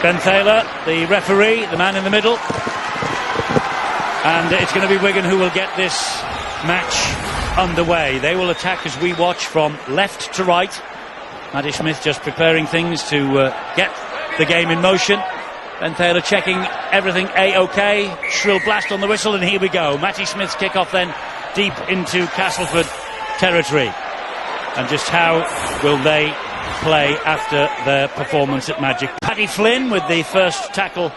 Ben Thaler, the referee, the man in the middle. And it's going to be Wigan who will get this match underway. They will attack as we watch from left to right. Matty Smith just preparing things to get the game in motion. Ben Thaler checking everything A-OK. Shrill blast on the whistle, and here we go. Matty Smith's kick-off then deep into Castleford territory. And just how will they play after their performance at Magic? Paddy Flynn with the first tackle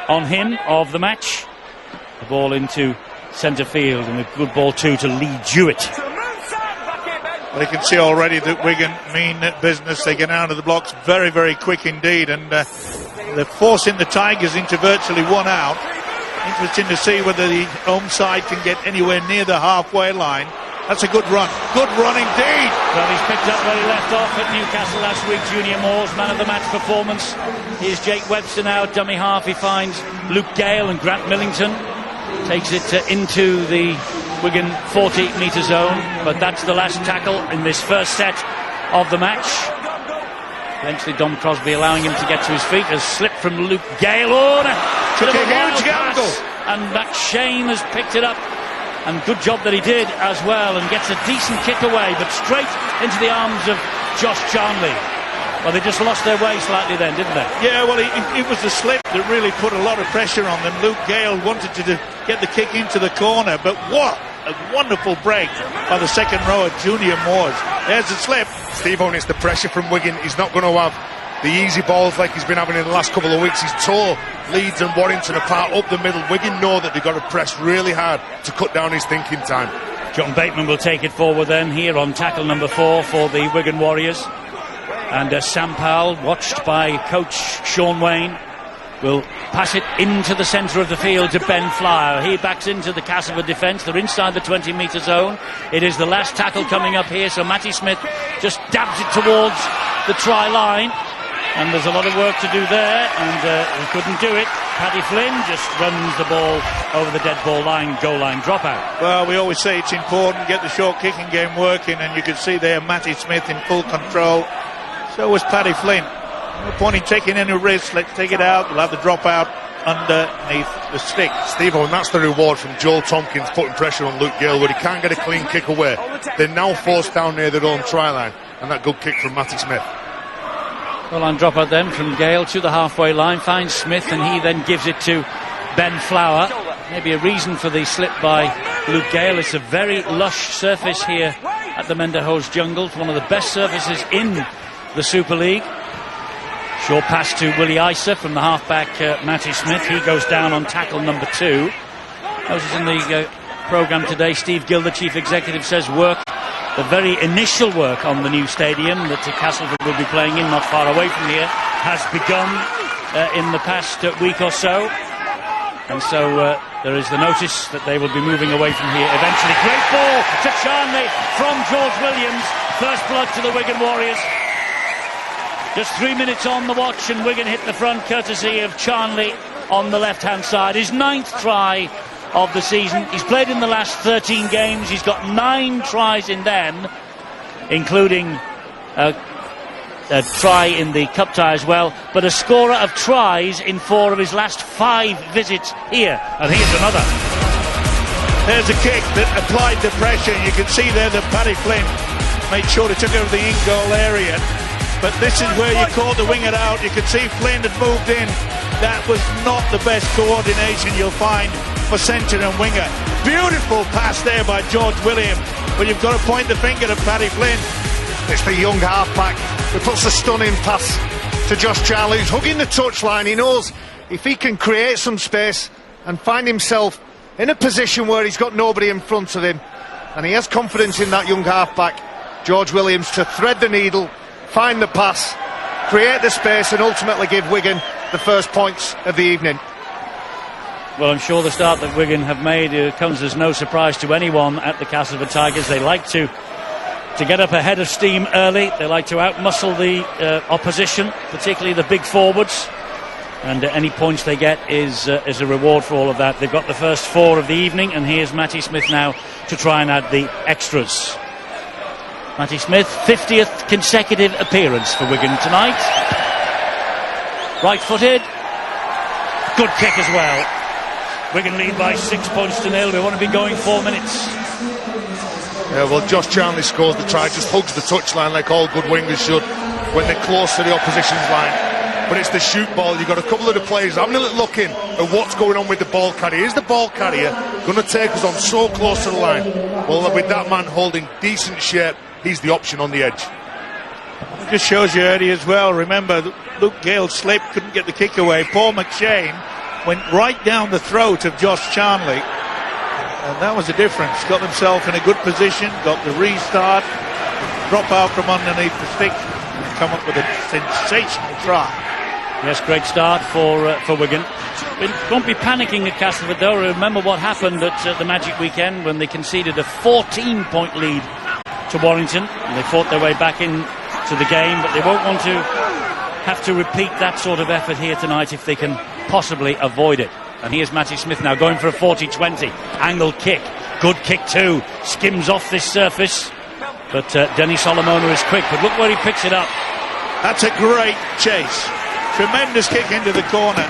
on him of the match. The ball into centre field, and a good ball too to Lee Jewett. They can see already that Wigan mean business. They get out of the blocks very, very quick indeed, and they're forcing the Tigers into virtually one out. Interesting to see whether the home side can get anywhere near the halfway line. That's a good run. Good run indeed. Well, he's picked up where he left off at Newcastle last week. Junior Moore's man of the match performance. Here's Jake Webster now at dummy half. He finds Luke Gale and Grant Millington. Takes it into the Wigan 40-metre zone, but that's the last tackle in this first set of the match. Eventually Dom Crosby allowing him to get to his feet. A slip from Luke Gale. Oh, took a huge gamble. And McShane has picked it up. And good job that he did as well, and gets a decent kick away, but straight into the arms of Josh Charnley. Well, they just lost their way slightly then, didn't they? Yeah, well, it was the slip that really put a lot of pressure on them. Luke Gale wanted to get the kick into the corner, but what a wonderful break by the second row of Junior Moores. There's the slip. Steve Owen, it's the pressure from Wigan. He's not going to have the easy balls like he's been having in the last couple of weeks. He's tore Leeds and Warrington apart up the middle. Wigan know that they've got to press really hard to cut down his thinking time. John Bateman will take it forward then here on tackle number 4 for the Wigan Warriors. And Sam Powell, watched by coach Sean Wayne, will pass it into the centre of the field to Ben Flyer. He backs into the Castleford defence. They're inside the 20-metre zone. It is the last tackle coming up here, so Matty Smith just dabs it towards the try line. And there's a lot of work to do there, and he couldn't do it. Paddy Flynn just runs the ball over the dead ball line, goal line dropout. Well, we always say it's important, get the short kicking game working, and you can see there Matty Smith in full control. So was Paddy Flynn. No point in taking any risks. Let's take it out. We'll have the dropout underneath the stick. Steve Owen, that's the reward from Joel Tompkins putting pressure on Luke Gale, where he can't get a clean kick away. They're now forced down near their own try line, and that good kick from Matty Smith. Goal line dropout then from Gale to the halfway line, finds Smith, and he then gives it to Ben Flower. Maybe a reason for the slip by Luke Gale. It's a very lush surface here at the Menderhose Jungle. It's one of the best surfaces in the Super League. Short pass to Willie Isa from the halfback Matty Smith. He goes down on tackle number 2. As is in the programme today, Steve Gill, the chief executive, says the very initial work on the new stadium that Castleford will be playing in, not far away from here, has begun in the past week or so. And so there is the notice that they will be moving away from here eventually. Great ball to Charnley from George Williams. First blood to the Wigan Warriors. Just 3 minutes on the watch, and Wigan hit the front courtesy of Charnley on the left-hand side. His 9th try of the season. He's played in the last 13 games. He's got 9 tries in them, including a try in the cup tie as well, but a scorer of tries in 4 of his last 5 visits here. And here's another. There's a kick that applied the pressure. You can see there that Paddy Flynn made sure he took over the in-goal area. But this is where you caught the winger out. You can see Flynn had moved in. That was not the best coordination you'll find for centre and winger. Beautiful pass there by George Williams, but you've got to point the finger at Paddy Flynn. It's the young halfback who puts a stunning pass to Josh Charnley, who's hugging the touchline. He knows if he can create some space and find himself in a position where he's got nobody in front of him, and he has confidence in that young halfback, George Williams, to thread the needle, find the pass, create the space, and ultimately give Wigan the first points of the evening. Well, I'm sure the start that Wigan have made comes as no surprise to anyone at the Castleford Tigers. They like to get up ahead of steam early. They like to outmuscle the opposition, particularly the big forwards. And any points they get is a reward for all of that. They've got the first 4 of the evening, and here's Matty Smith now to try and add the extras. Matty Smith, 50th consecutive appearance for Wigan tonight. Right-footed. Good kick as well. Wigan lead by 6 points to 0. They want to be going 4 minutes. Yeah, well, Josh Charnley scores the try, just hugs the touchline like all good wingers should when they're close to the opposition's line. But it's the shoot ball. You've got a couple of the players having a little look in at what's going on with the ball carrier. Is the ball carrier going to take us on so close to the line? Well, with that man holding decent shape, he's the option on the edge. It just shows you early as well. Remember, Luke Gale slipped, couldn't get the kick away. Paul McShane went right down the throat of Josh Charnley, and that was the difference. Got himself in a good position, got the restart, drop out from underneath the stick, and come up with a sensational try. Yes, great start for Wigan. We won't be panicking at Castleford though. Remember what happened at the Magic Weekend when they conceded a 14-point lead to Warrington, and they fought their way back into the game, but they won't want to have to repeat that sort of effort here tonight if they can possibly avoid it. And here's Matty Smith now going for a 40-20 angle kick. Good kick too, skims off this surface, but Denny Solomona is quick, but look where he picks it up. That's a great chase. Tremendous kick into the corner.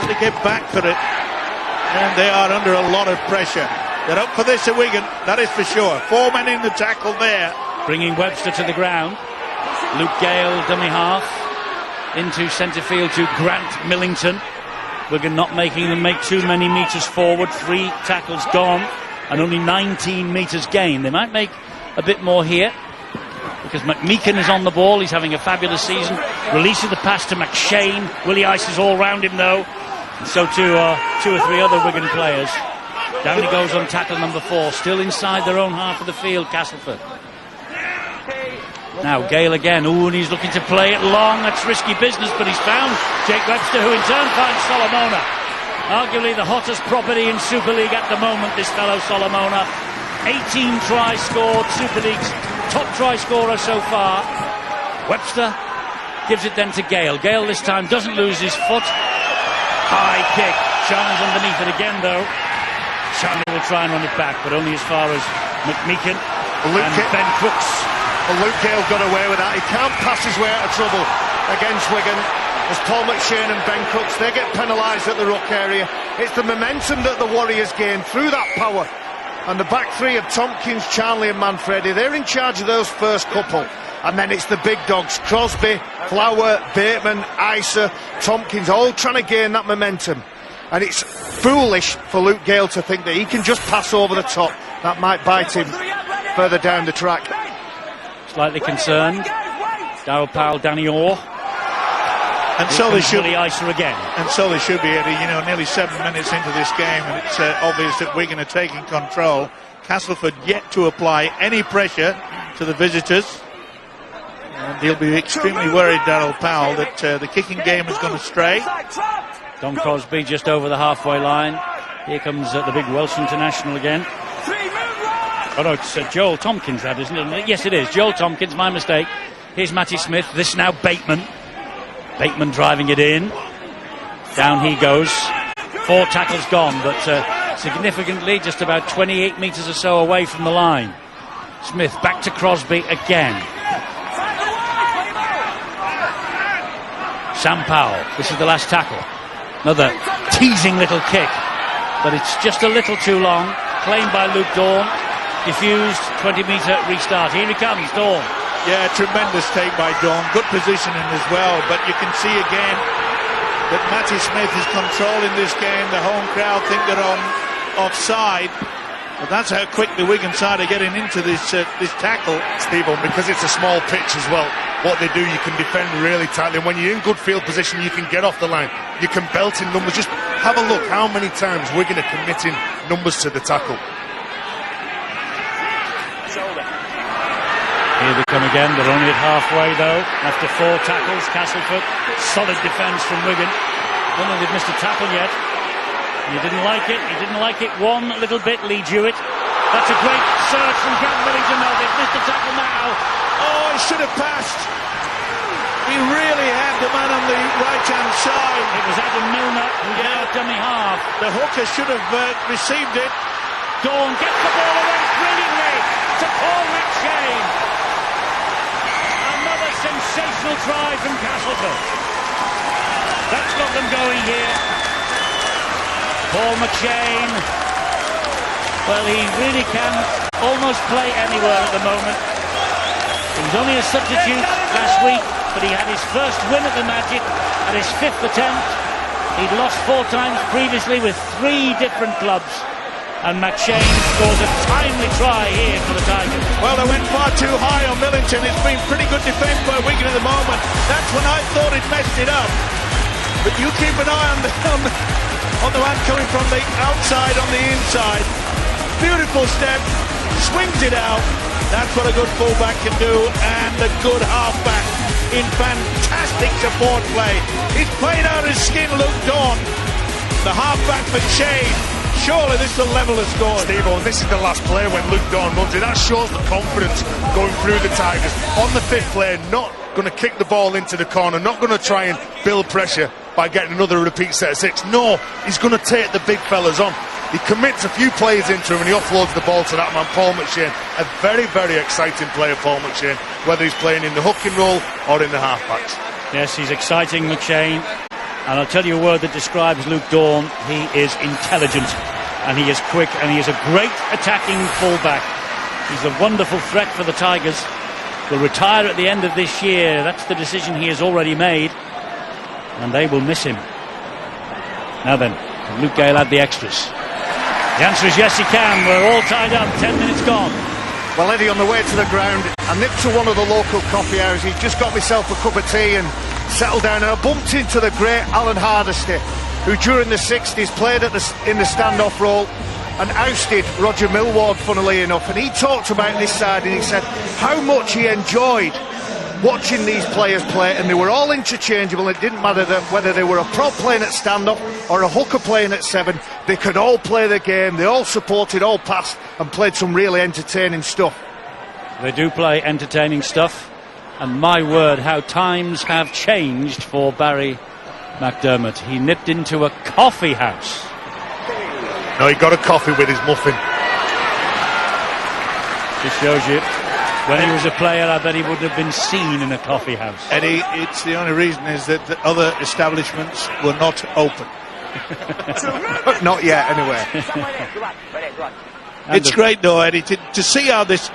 They get back for it, and they are under a lot of pressure. They're up for this at Wigan, that is for sure. 4 men in the tackle there. Bringing Webster to the ground. Luke Gale, dummy half, into centre field to Grant Millington. Wigan not making them make too many metres forward. 3 tackles gone and only 19 metres gained. They might make a bit more here because McMeekan is on the ball. He's having a fabulous season. Release of the pass to McShane. Willie Ice is all round him though, and so too are 2 or 3 other Wigan players. Down he goes on tackle number 4, still inside their own half of the field, Castleford. Now Gale again, and he's looking to play it long. That's risky business, but he's found Jake Webster, who in turn finds Solomona. Arguably the hottest property in Super League at the moment, this fellow Solomona. 18 tries scored, Super League's top try scorer so far. Webster gives it then to Gale. Gale this time doesn't lose his foot. High kick. Charnley's underneath it again though. Charnley will try and run it back, but only as far as McMeekan and Ben Crooks. Well, Luke Gale got away with that. He can't pass his way out of trouble against Wigan. As Paul McShane and Ben Crooks, they get penalised at the ruck area. It's the momentum that the Warriors gain through that power. And the back 3 of Tompkins, Charnley and Manfredi, they're in charge of those first couple. And then it's the big dogs, Crosby, Flower, Bateman, Isa, Tompkins, all trying to gain that momentum. And it's foolish for Luke Gale to think that he can just pass over the top. That might bite him further down the track. Slightly concerned. Darryl Powell, Danny Orr. And so they should. again. And so they should be, Eddie. You know, nearly 7 minutes into this game, and it's obvious that Wigan are taking control. Castleford yet to apply any pressure to the visitors. And he'll be extremely worried, Darryl Powell, that the kicking game is going to stray. Don Crosby just over the halfway line. Here comes the big Welsh international again. Oh no, it's Joel Tompkins, that isn't it? Yes, it is. Joel Tompkins, my mistake. Here's Matty Smith. This now Bateman. Bateman driving it in. Down he goes. 4 tackles gone, but significantly just about 28 metres or so away from the line. Smith back to Crosby again. Sam Powell. This is the last tackle. Another teasing little kick, but it's just a little too long. Claimed by Luke Dawn. Diffused, 20-metre restart. Here he comes, Dawn. Yeah, tremendous take by Dawn. Good positioning as well, but you can see again that Matty Smith is controlling this game. The home crowd think they're on offside, but that's how quick the Wigan side are getting into this tackle. Stephen, because it's a small pitch as well, what they do, you can defend really tightly. When you're in good field position, you can get off the line. You can belt in numbers. Just have a look how many times Wigan are committing numbers to the tackle. Here they come again. They're only at halfway though. After 4 tackles, Castleford. Solid defence from Wigan. Don't think they've missed a tackle yet. He didn't like it. He didn't like it one little bit, Lee Jewett. That's a great surge from Grant Millington though. They've missed a tackle now. Oh, he should have passed. He really had the man on the right-hand side. It was Adam Milner who did out dummy half. The hooker should have received it. Dawn gets the ball away brilliantly to Paul McShane. Another sensational try from Castleford. Paul McShane. Well, he really can almost play anywhere at the moment. He was only a substitute last week, but he had his first win at the Magic at his 5th attempt. He'd lost 4 times previously with 3 different clubs. And McShane scores a timely try here for the Tigers. Well, they went far too high on Millington. It's been pretty good defence by Wigan at the moment. That's when I thought he'd messed it up. But you keep an eye on the man coming from the outside on the inside. Beautiful step, swings it out. That's what a good fullback can do, and a good halfback in fantastic support play. He's playing out his skin, Luke Dawn. The halfback McShane. Surely this is the level of score. Steve-O, this is the last play when Luke Dawn runs it. That shows the confidence going through the Tigers. On the 5th play, not going to kick the ball into the corner, not going to try and build pressure by getting another repeat set of 6. No, he's going to take the big fellas on. He commits a few players into him and he offloads the ball to that man, Paul McShane. A very, very exciting player, Paul McShane, whether he's playing in the hooking role or in the halfbacks. Yes, he's exciting, McShane. And I'll tell you a word that describes Luke Dawn. He is intelligent, and he is quick, and he is a great attacking fullback. He's a wonderful threat for the Tigers. Will retire at the end of this year. That's the decision he has already made, and they will miss him. Now then, can Luke Gale add the extras? The answer is yes, he can. We're all tied up. 10 minutes gone. Well, Eddie, on the way to the ground, I nipped to one of the local coffee houses, just got myself a cup of tea and settled down, and I bumped into the great Alan Hardesty, who during the 60s played in the standoff role and ousted Roger Millward, funnily enough. And he talked about this side, and he said how much he enjoyed watching these players play, and they were all interchangeable. It didn't matter whether they were a prop playing at standoff or a hooker playing at 7. They could all play the game. They all supported, all passed, and played some really entertaining stuff. They do play entertaining stuff, and my word, how times have changed for Barry McDermott. He nipped into a coffee house. No, he got a coffee with his muffin. Just shows you, when he was a player, I bet he would have been seen in a coffee house. Eddie, it's the only reason is that the other establishments were not open. Not yet, anyway. It's great though, Eddie, to see how this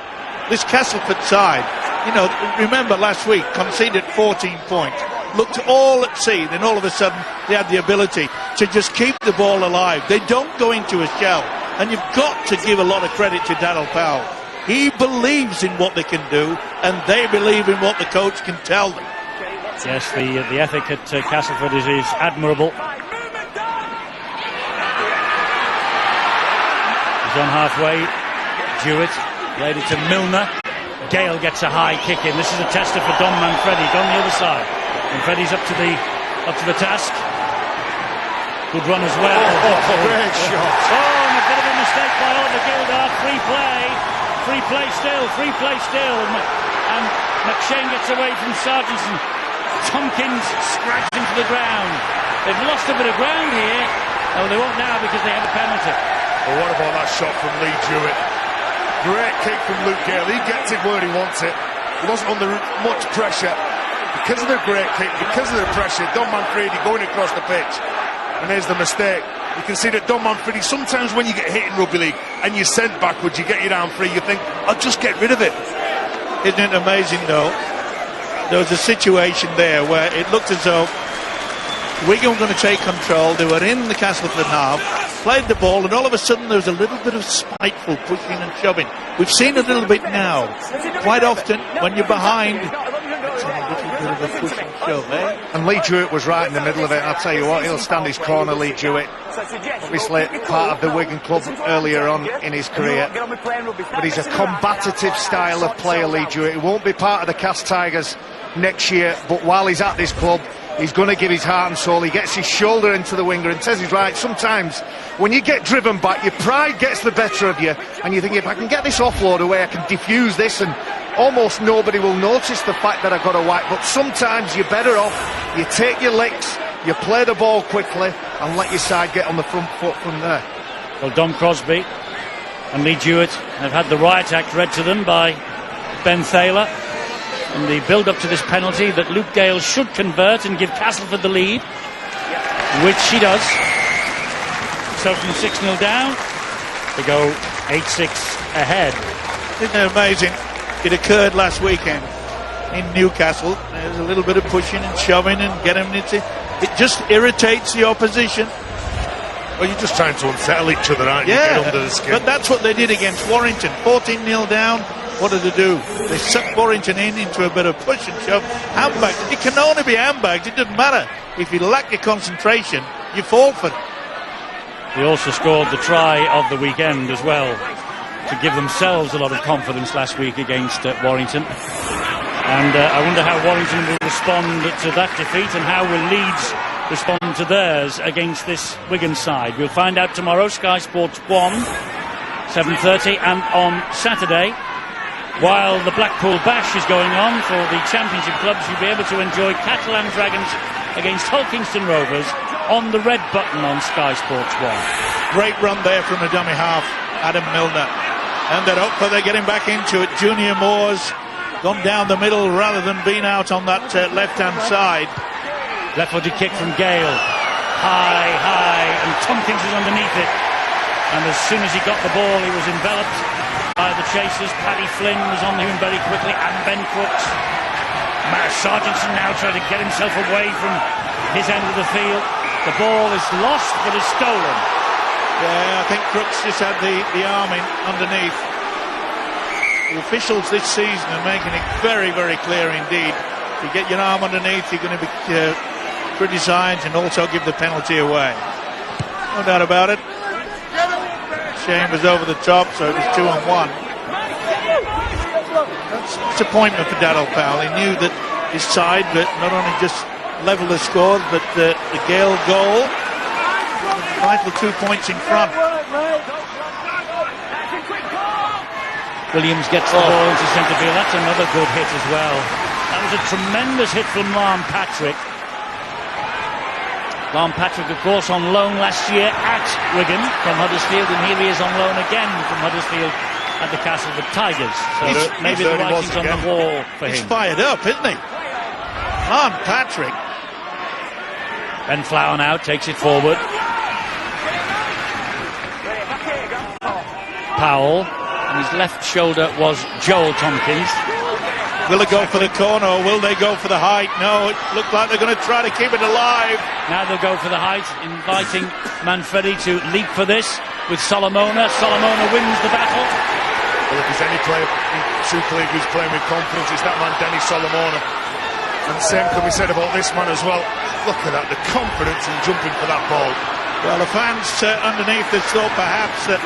Castleford side, you know, remember last week, conceded 14 points, looked all at sea, then all of a sudden they had the ability to just keep the ball alive. They don't go into a shell, and you've got to give a lot of credit to Daryl Powell. He believes in what they can do, and they believe in what the coach can tell them. Yes, the ethic at Castleford is admirable. He's on halfway. Jewett laid it to Milner. Gale gets a high kick in. This is a tester for Don Manfredi on the other side. Manfredi's up to the task. Good run as well. Great shot. Oh, and a bit of a mistake by Oliver Gildart. Free play still. And McShane gets away from Sargentson. Tompkins scratched into the ground. They've lost a bit of ground here. Oh, they won't now because they have a penalty. Well, what about that shot from Lee Jewett? Great kick from Luke Gale. He gets it where he wants it. He wasn't under much pressure. Because of the great kick, because of the pressure, Don Manfredi going across the pitch. And there's the mistake. You can see that Don Manfredi, sometimes when you get hit in rugby league and you're sent backwards, you get your arm free, you think, I'll just get rid of it. Isn't it amazing though? There was a situation there where it looked as though Wigan were going to take control. They were in the Castleford half, played the ball, and all of a sudden there was a little bit of spiteful pushing and shoving. We've seen a little bit now. Quite often, when you're behind, it's a little bit of a push and shove, eh? And Lee Jewett was right in the middle of it. I'll tell you what, he'll stand his corner, Lee Jewett. Obviously part of the Wigan club earlier on in his career, but he's a combative style of player, Lee Jewett. He won't be part of the Castleford Tigers next year, but while he's at this club, he's going to give his heart and soul. He gets his shoulder into the winger, and Tez is right. Sometimes when you get driven back, your pride gets the better of you, and you think, if I can get this offload away, I can diffuse this, and almost nobody will notice the fact that I got a whack. But sometimes you're better off, you take your licks, you play the ball quickly, and let your side get on the front foot from there. Well, Dom Crosby and Lee Jewett have had the riot act read to them by Ben Thaler, and the build-up to this penalty that Luke Gale should convert and give Castleford the lead, which he does. So from 6-0 down, they go 8-6 ahead. Isn't it amazing? It occurred last weekend in Newcastle. There's a little bit of pushing and shoving and getting into it. Just irritates the opposition. Well, you're just trying to unsettle each other, aren't you? Yeah, Get under the skin. but that's what they did against Warrington. 14-0 down. What did they do? They sucked Warrington into a bit of push and shove. Handbags. It can only be handbags. It doesn't matter. If you lack your concentration, you forfeit. They also scored the try of the weekend as well to give themselves a lot of confidence last week against Warrington. And I wonder how Warrington will respond to that defeat and how will Leeds respond to theirs against this Wigan side. We'll find out tomorrow. Sky Sports 1, 7:30, and on Saturday, while the Blackpool Bash is going on for the Championship clubs, you'll be able to enjoy Catalan Dragons against Hull Kingston Rovers on the red button on Sky Sports 1. Great run there from the dummy half, Adam Milner. And they're up, but they're getting back into it. Junior Moore's gone down the middle rather than being out on that left-hand side. Left-footed kick from Gale. High, and Tompkins is underneath it. And as soon as he got the ball, he was enveloped by the chasers. Paddy Flynn was on him very quickly, and Ben Crooks. Sargentson now trying to get himself away from his end of the field. The ball is lost, but is stolen. Yeah, I think Crooks just had the arm in underneath. The officials this season are making it very, very clear indeed. If you get your arm underneath, you're going to be criticised and also give the penalty away. No doubt about it. Shane was over the top, so it was 2-on-1. That's disappointment for Daryl Powell. He knew that his side that not only just level the scores, but the Gale goal, vital 2 points in front. Williams gets the ball into centre field. That's another good hit as well. That was a tremendous hit from Larn Patrick. Larn Patrick, of course, on loan last year at Wigan from Huddersfield, and here he is on loan again from Huddersfield at the Castleford Tigers. So maybe the writing's on the wall for him. He's fired up, isn't he? Larn Patrick. Ben Flower now takes it forward. Powell, and his left shoulder was Joel Tompkins. Will they go for the corner or will they go for the height? No, it looked like they're going to try to keep it alive. Now they'll go for the height, inviting Manfredi to leap for this with Solomona. Solomona wins the battle. Well, if there's any player in Super League who's playing with confidence, it's that man, Denny Solomona. And the same can be said about this man as well. Look at that, the confidence in jumping for that ball. Well, the fans underneath this thought perhaps that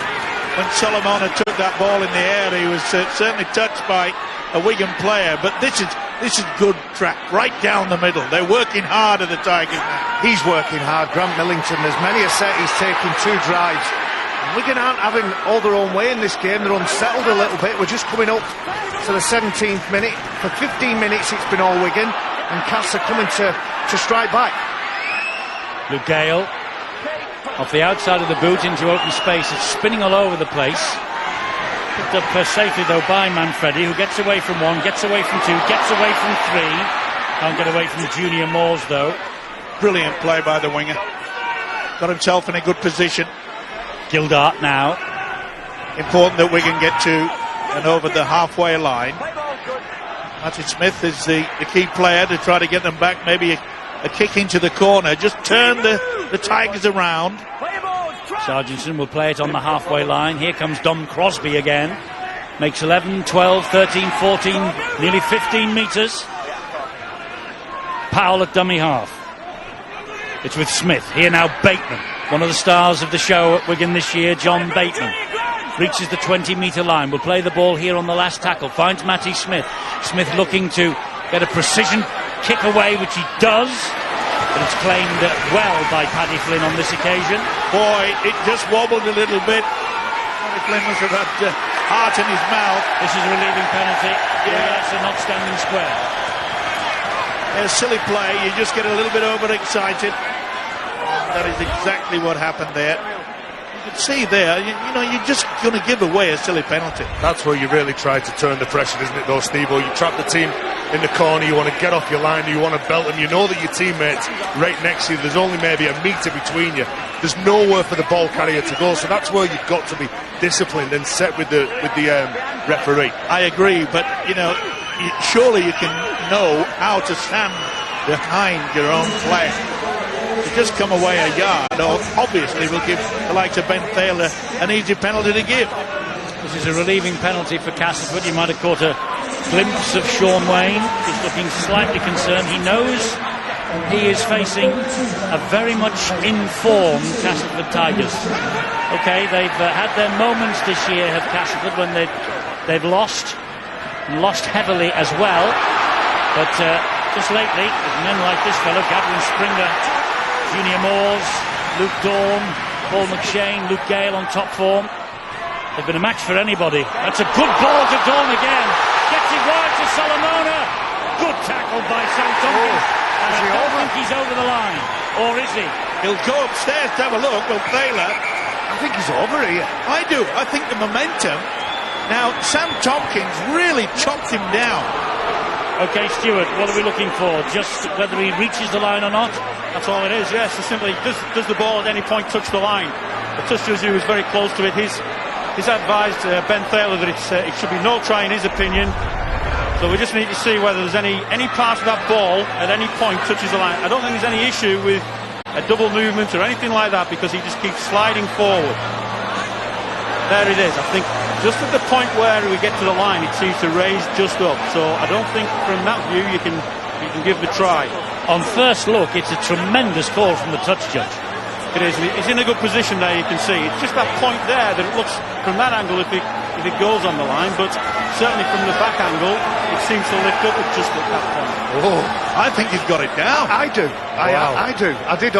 when Solomona took that ball in the air, he was certainly touched by a Wigan player, but this is good track right down the middle. They're working hard at the Tigers now. He's working hard, Grant Millington. There's many a set he's taken 2 drives. Wigan aren't having all their own way in this game. They're unsettled a little bit. We're just coming up to the 17th minute. For 15 minutes it's been all Wigan, and Cass are coming to strike back. Luke Gale off the outside of the boot into open space. It's spinning all over the place. Picked up safely though by Manfredi, who gets away from 1, gets away from 2, gets away from 3. Can't get away from Junior Moores though. Brilliant play by the winger. Got himself in a good position. Gildart now. Important that Wigan get to and over the halfway line. Martin Smith is the key player to try to get them back. Maybe a kick into the corner. Just turn the Tigers around. Sargentson will play it on the halfway line. Here comes Dom Crosby again. Makes 11, 12, 13, 14, nearly 15 metres. Powell at dummy half. It's with Smith. Here now Bateman, one of the stars of the show at Wigan this year, John Bateman. Reaches the 20-metre line. Will play the ball here on the last tackle. Finds Matty Smith. Smith looking to get a precision kick away, which he does. But it's claimed well by Paddy Flynn on this occasion. Boy, it just wobbled a little bit. Paddy Flynn must have had heart in his mouth. This is a relieving penalty. Yes, and not standing square. A silly play. You just get a little bit overexcited. That is exactly what happened there. You can see there, you know, you're just going to give away a silly penalty. That's where you really try to turn the pressure, isn't it, though, Steve? You trap the team in the corner, you want to get off your line, you want to belt them, you know that your teammate's right next to you, there's only maybe a metre between you, there's nowhere for the ball carrier to go, so that's where you've got to be disciplined and set with the referee. I agree, but surely you can know how to stand behind your own player. To just come away a yard, obviously will give the likes of Ben Thaler an easy penalty to give. This is a relieving penalty for Castleford. You might have caught a glimpse of Sean Wayne, who's looking slightly concerned. He knows he is facing a very much informed Castleford Tigers. Okay, they've had their moments this year, have Castleford, when they've lost heavily as well. But just lately, with men like this fellow, Gadwin Springer, Junior Moores, Luke Dawn, Paul McShane, Luke Gale on top form. They've been a match for anybody. That's a good ball to Dawn again. Gets it wide to Solomona. Good tackle by Sam Tompkins. And I don't think he's over the line. Or is he? He'll go upstairs to have a look. Well, Thaler, I think he's over here. I do. I think the momentum. Now, Sam Tompkins really chopped him down. Okay, Stuart, what are we looking for? Just whether he reaches the line or not? That's all it is, yes. It's simply, does the ball at any point touch the line? The touch he was very close to it. He's advised Ben Thaler that it should be no try in his opinion. So we just need to see whether there's any part of that ball at any point touches the line. I don't think there's any issue with a double movement or anything like that, because he just keeps sliding forward. There it is. I think just at the point where we get to the line, it seems to raise just up. So I don't think from that view you can give the try. On first look, it's a tremendous call from the touch judge. It is. He's in a good position there, you can see. It's just that point there that it looks from that angle if it goes on the line, but certainly from the back angle, it seems to lift up just at that point. Oh, I think he's got it down. I do. I do. I did.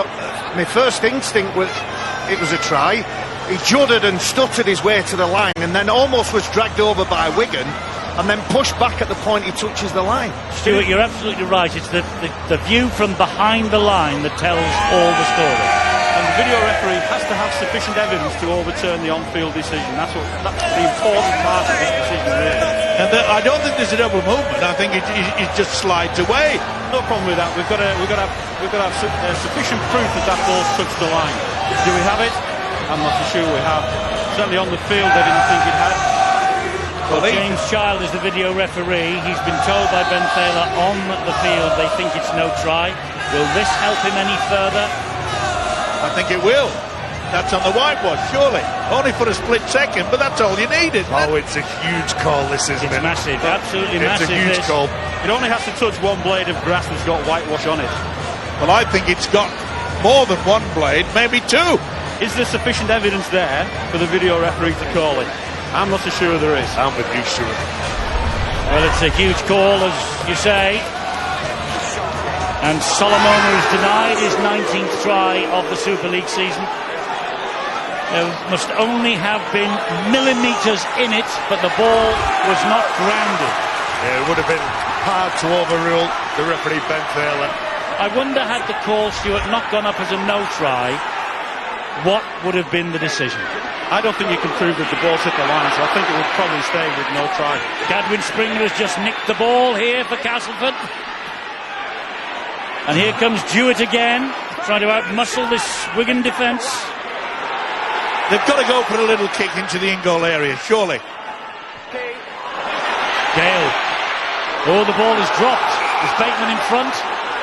My first instinct was it was a try. He juddered and stuttered his way to the line and then almost was dragged over by Wigan and then pushed back at the point he touches the line. Stuart, you're absolutely right. It's the view from behind the line that tells all the story. And the video referee has to have sufficient evidence to overturn the on-field decision. That's the important part of this decision, really. And I don't think there's a double movement. I think it just slides away. No problem with that. We've got to have sufficient proof that ball touched the line. Do we have it? I'm not so sure we have. Certainly on the field, they didn't think it had. Well, James Child is the video referee. He's been told by Ben Thaler on the field they think it's no try. Will this help him any further? I think it will. That's on the whitewash, surely. Only for a split second, but that's all you need, isn't it? Oh, it's a huge call, this, isn't it? It's massive, absolutely massive. It's a huge call. It only has to touch one blade of grass that's got whitewash on it. Well, I think it's got more than one blade, maybe two. Is there sufficient evidence there for the video referee to call it? I'm not so sure there is. I'm with you, Stuart. Well, it's a huge call, as you say. And Solomona is denied his 19th try of the Super League season. There must only have been millimetres in it, but the ball was not grounded. Yeah, it would have been hard to overrule the referee, Ben Thaler. I wonder, had the call, Stuart, not gone up as a no try, what would have been the decision? I don't think you can prove that the ball's hit the line, so I think it would probably stay with no try. Gadwin Springer has just nicked the ball here for Castleford. And here comes Jewett again, trying to outmuscle this Wigan defence. They've got to go for a little kick into the in-goal area, surely. Gale. Oh, the ball is dropped. Is Bateman in front?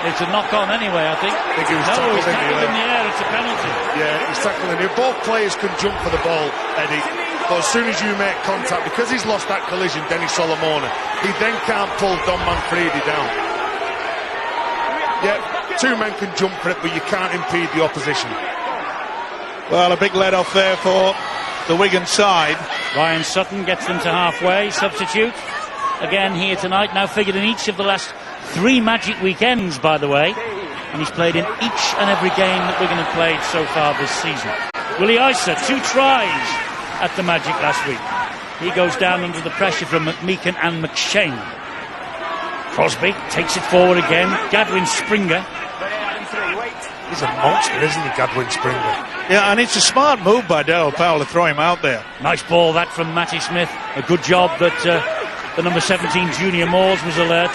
It's a knock-on anyway, I think. He was he's tackled in the air. It's a penalty. Yeah, he's tackled in the air. Both players can jump for the ball, Eddie. But as soon as you make contact, because he's lost that collision, Dennis Solomona, he then can't pull Don Manfredi down. Yeah, two men can jump for it, but you can't impede the opposition. Well, a big let-off there for the Wigan side. Ryan Sutton gets them to halfway. Substitute. Again here tonight. Now figured in each of the last 3 Magic weekends, by the way. And he's played in each and every game that Wigan have played so far this season. Willie Isa, 2 tries at the Magic last week. He goes down under the pressure from McMeekan and McShane. Crosby takes it forward again. Gadwin Springer. He's a monster, isn't he, Gadwin Springer? Yeah, and it's a smart move by Daryl Powell to throw him out there. Nice ball that from Matty Smith. A good job that the number 17 Junior Moores was alert.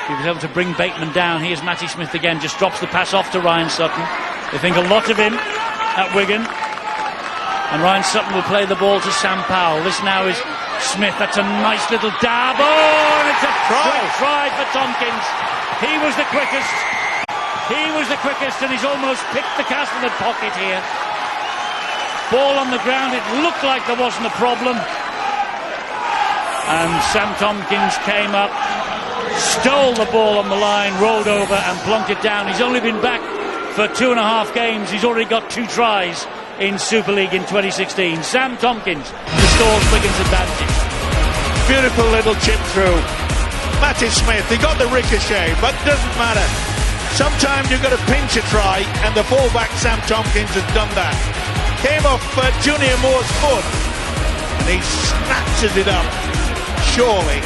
He was able to bring Bateman down. Here's Matty Smith again, just drops the pass off to Ryan Sutton. They think a lot of him at Wigan. And Ryan Sutton will play the ball to Sam Powell. This now is Smith. That's a nice little dab. Oh, and it's a try for Tompkins. He was the quickest. And he's almost picked the Castleford pocket here. Ball on the ground. It looked like there wasn't a problem. And Sam Tompkins came up, stole the ball on the line, rolled over and plunked it down. He's only been back for 2.5 games. He's already got 2 tries in Super League in 2016. Sam Tompkins restores Wigan's advantage. Beautiful little chip through. Matty Smith, he got the ricochet, but doesn't matter. Sometimes you've got to pinch a try, and the fullback Sam Tompkins has done that. Came off Junior Moore's foot, and he snatches it up. Surely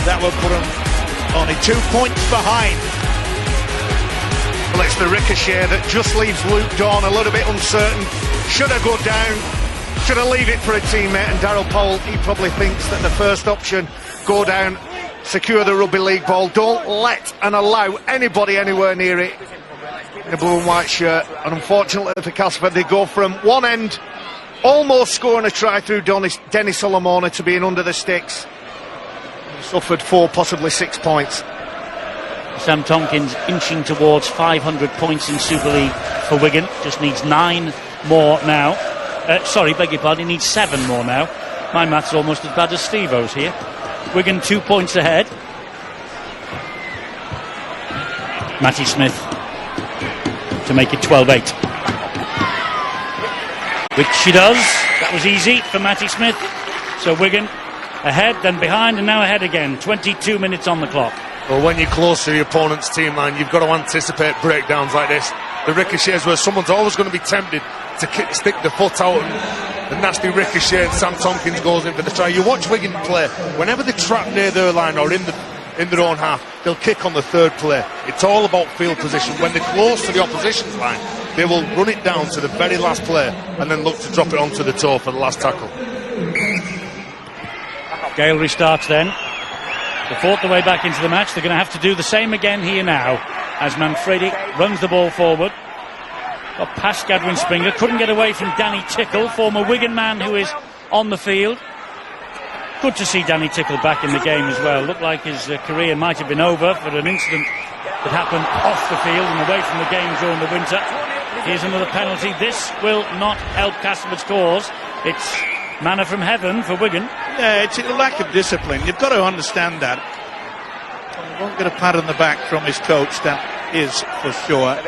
that will put him only 2 points behind. Well, it's the ricochet that just leaves Luke Dawn a little bit uncertain. Should I go down? Should I leave it for a teammate? And Darryl Powell, he probably thinks that the first option, go down, secure the rugby league ball. Don't let and allow anybody anywhere near it in a blue and white shirt. And unfortunately for Castleford, they go from one end, almost scoring a try through Dennis Solomona, to being under the sticks. He suffered 4, possibly 6 points. Sam Tompkins inching towards 500 points in Super League for Wigan. Just needs 9 more now. Beg your pardon, he needs 7 more now. My math's almost as bad as Steve-O's here. Wigan 2 points ahead. Matty Smith to make it 12-8. Which she does. That was easy for Matty Smith. So Wigan ahead, then behind, and now ahead again. 22 minutes on the clock. Well, when you're close to the opponent's team line, you've got to anticipate breakdowns like this. The ricochets where someone's always going to be tempted to stick the foot out, and the nasty ricochet, and Sam Tompkins goes in for the try. You watch Wigan play, whenever they trap near their line or in their own half, they'll kick on the third play. It's all about field position. When they're close to the opposition's line, they will run it down to the very last play and then look to drop it onto the toe for the last tackle. Gale restarts then. They fought their way back into the match. They're going to have to do the same again here now, as Manfredi runs the ball forward. Got past Gadwin Springer, couldn't get away from Danny Tickle, former Wigan man who is on the field. Good to see Danny Tickle back in the game as well. Looked like his career might have been over for an incident that happened off the field and away from the game during the winter. Here's another penalty. This will not help Castleford's cause. It's manna from heaven for Wigan. Yeah, it's a lack of discipline. You've got to understand that. He won't get a pat on the back from his coach, that is for sure.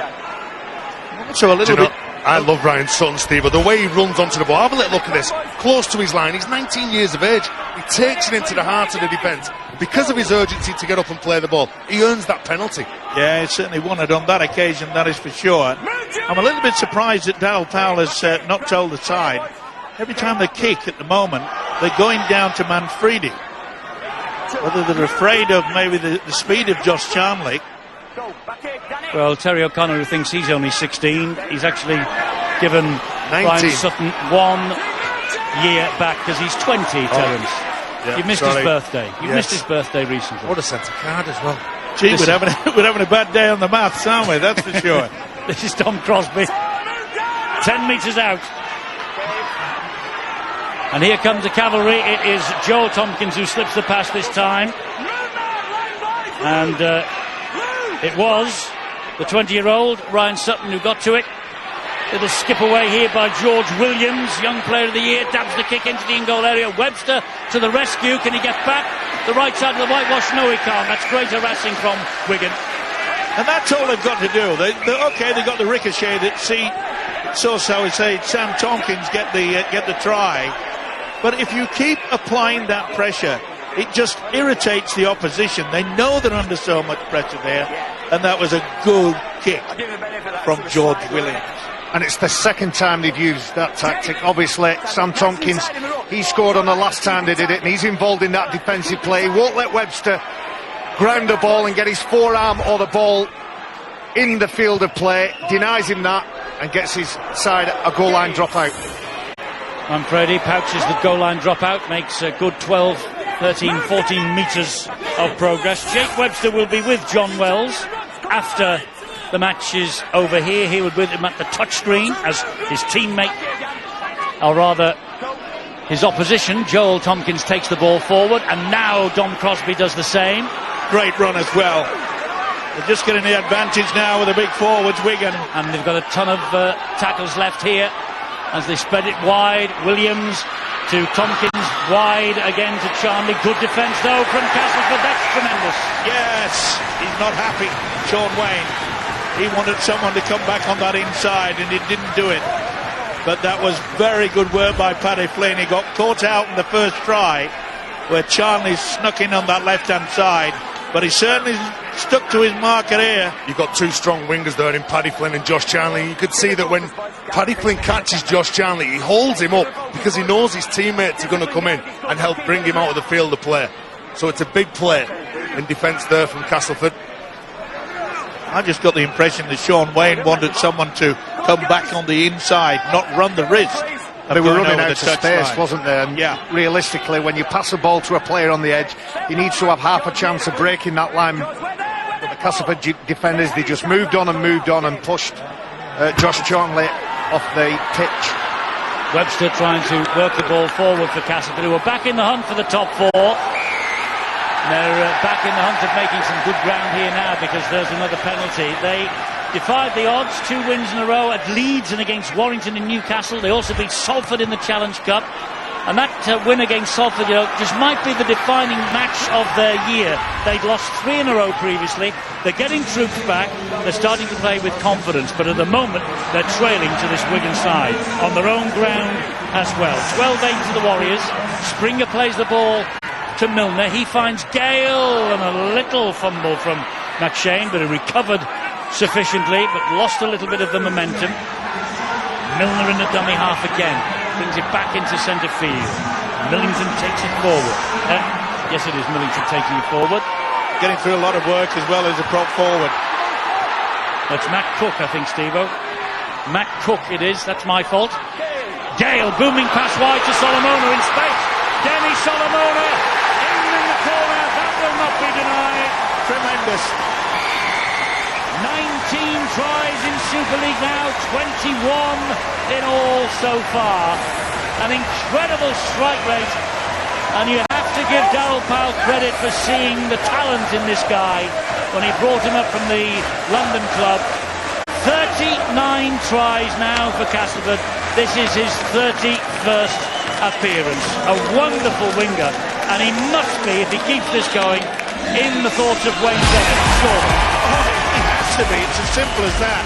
Also a little bit... I love Ryan Sutton, Steve, but the way he runs onto the ball, have a little look at this, close to his line. He's 19 years of age. He takes it into the heart of the defence. Because of his urgency to get up and play the ball, he earns that penalty. Yeah, he certainly won it on that occasion, that is for sure. I'm a little bit surprised that Darryl Powell has not told the side. Every time they kick at the moment, they're going down to Manfredi. Whether they're afraid of maybe the speed of Josh Charnley. Well, Terry O'Connor, who thinks he's only 16, he's actually given 19. Ryan Sutton 1 year back because he's 20, Terence. Yeah, You've missed his birthday. You've missed his birthday recently. What a centre card as well. Gee, we're having a bad day on the maths, aren't we? That's for sure. This is Tom Crosby. 10 metres out. And here comes the cavalry. It is Joel Tompkins who slips the pass this time. And it was the 20-year-old Ryan Sutton who got to it. Little skip away here by George Williams, young player of the year, dabs the kick into the in-goal area. Webster to the rescue. Can he get back? The right side of the whitewash? No, he can't. That's great harassing from Wigan. And that's all they've got to do. They got the ricochet that how we say Sam Tompkins get the try. But if you keep applying that pressure, it just irritates the opposition. They know they're under so much pressure there, and that was a good kick from George Williams. And it's the second time they've used that tactic. Obviously, Sam Tompkins, he scored on the last time they did it, and he's involved in that defensive play. He won't let Webster ground the ball and get his forearm or the ball in the field of play. Denies him that and gets his side a goal line dropout. Manfredi pouches the goal line dropout, makes a good 12 13, 14 metres of progress. Jake Webster will be with John Wells after the match is over here. He would be with him at the touchscreen as his teammate, or rather his opposition, Joel Tompkins, takes the ball forward, and now Dom Crosby does the same. Great run as well. They're just getting the advantage now with the big forwards, Wigan. And they've got a ton of tackles left here as they spread it wide. Williams to Tompkins, wide again to Charnley. Good defence though from Castleford. That's tremendous. Yes, he's not happy, Sean Wayne. He wanted someone to come back on that inside and he didn't do it. But that was very good work by Paddy Flynn. He got caught out in the first try where Charnley snuck in on that left-hand side. But he certainly stuck to his marker here. You've got two strong wingers there in Paddy Flynn and Josh Charnley. You could see that when Paddy Flynn catches Josh Charnley, he holds him up because he knows his teammates are going to come in and help bring him out of the field of play. So it's a big play in defence there from Castleford. I just got the impression that Sean Wayne wanted someone to come back on the inside, not run the risk. They were running out of space, line. wasn't they? And yeah. Realistically, when you pass a ball to a player on the edge, he needs to have half a chance of breaking that line. But the Castleford defenders, they just moved on and pushed Josh Charnley off the pitch. Webster trying to work the ball forward for Castleford, who are back in the hunt for the top four. They're back in the hunt of making some good ground here now because there's another penalty. They defied the odds, 2 wins in a row at Leeds and against Warrington and Newcastle. They also beat Salford in the Challenge Cup. And that win against Salford, just might be the defining match of their year. They'd lost 3 in a row previously. They're getting troops back. They're starting to play with confidence. But at the moment, they're trailing to this Wigan side on their own ground as well. 12-8 to the Warriors. Springer plays the ball to Milner. He finds Gale and a little fumble from McShane, but he recovered sufficiently, but lost a little bit of the momentum. Milner in the dummy half again. Brings it back into centre field. Millington takes it forward. Yes, it is Millington taking it forward. Getting through a lot of work as well as a prop forward. That's Matt Cook, I think, Steve-O. Matt Cook it is, that's my fault. Gale, booming pass wide to Solomona in space. Denny Solomona in the corner. That will not be denied. Tremendous. 19 tries in Super League now, 21 in all so far. An incredible strike rate, and you have to give Darryl Powell credit for seeing the talent in this guy when he brought him up from the London club. 39 tries now for Castleford. This is his 31st appearance. A wonderful winger, and he must be, if he keeps this going, in the thoughts of Wayne Bennett. Sure. To me, it's as simple as that.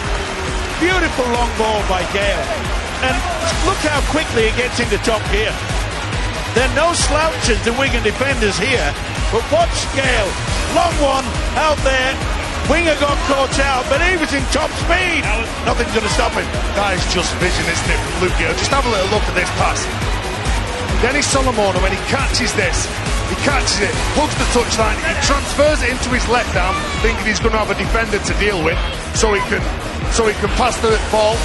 Beautiful long ball by Gale, and look how quickly he gets into top gear. There are no slouches, the Wigan defenders here, but watch Gale, long one out there. Winger got caught out, but he was in top speed. Nothing's going to stop him. That is just vision, isn't it, from Luke Gale? Just have a little look at this pass. Dennis Solomona, when he catches this, he catches it, hugs the touchline, he transfers it into his left arm, thinking he's going to have a defender to deal with, so he can pass the ball.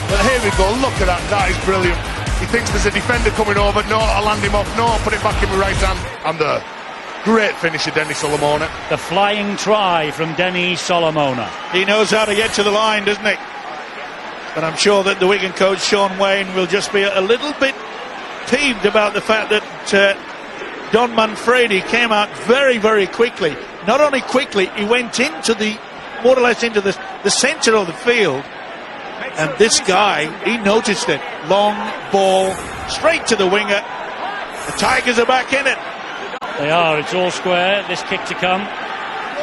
But here we go, look at that, that is brilliant. He thinks there's a defender coming over, no, I'll land him off, no, I'll put it back in my right hand, and the great finisher, Denny Solomona. The flying try from Denny Solomona. He knows how to get to the line, doesn't he? But I'm sure that the Wigan coach, Sean Wayne, will just be a little bit peeved about the fact that Don Manfredi came out very, very quickly. Not only quickly, he went into more or less into the centre of the field. And this guy, he noticed it. Long ball, straight to the winger. The Tigers are back in it. They are, it's all square, this kick to come.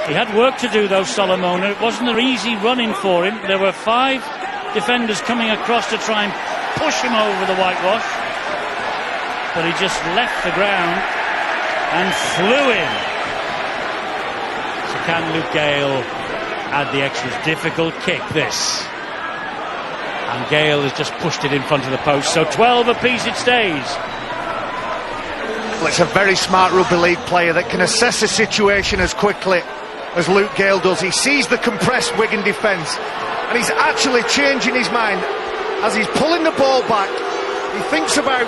He had work to do though, Solomona. It wasn't an easy run-in for him. There were 5 defenders coming across to try and push him over the whitewash. But he just left the ground and flew in. So can Luke Gale add the extras? Difficult kick, this. And Gale has just pushed it in front of the post. So 12 apiece it stays. Well, it's a very smart rugby league player that can assess a situation as quickly as Luke Gale does. He sees the compressed Wigan defence, and he's actually changing his mind as he's pulling the ball back. He thinks about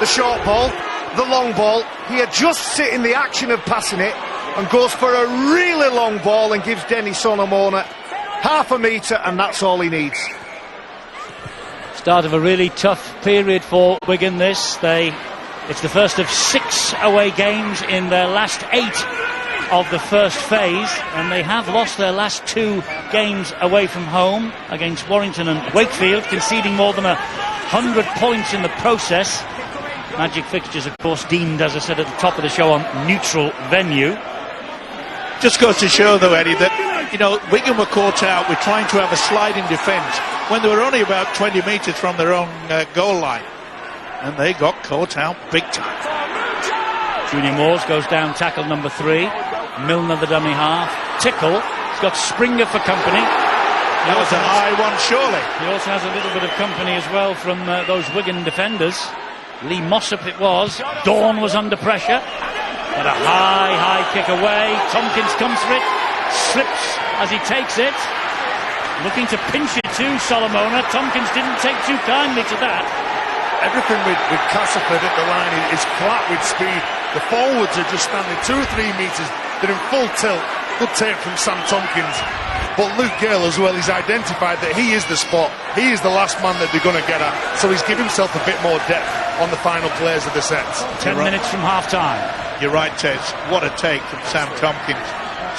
the short ball, the long ball. He adjusts it in the action of passing it and goes for a really long ball and gives Denny Solomona half a metre, and that's all he needs. Start of a really tough period for Wigan this. It's the first of 6 away games in their last 8 of the first phase, and they have lost their last 2 games away from home against Warrington and Wakefield, conceding more than 100 points in the process. Magic fixtures, of course, deemed, as I said at the top of the show, on neutral venue. Just goes to show, though, Eddie, that, you know, Wigan were caught out with trying to have a sliding defence when they were only about 20 metres from their own goal line. And they got caught out big time. Junior Moores goes down, tackle number 3. Milner, the dummy half. Tickle. He's got Springer for company. That was a high one, surely. He also has a little bit of company as well from those Wigan defenders. Lee Mossop it was. Dawn was under pressure. But a high kick away. Tompkins comes for it. Slips as he takes it. Looking to pinch it to Solomona. Tompkins didn't take too kindly to that. Everything with Castleford at the line is flat with speed. The forwards are just standing 2 or 3 metres. They're in full tilt. Good take from Sam Tompkins. But Luke Gale as well, he's identified that he is the spot. He is the last man that they're going to get at. So he's given himself a bit more depth on the final plays of the sets. 10 minutes from half-time. You're right, Tez. What a take from Sam Tompkins.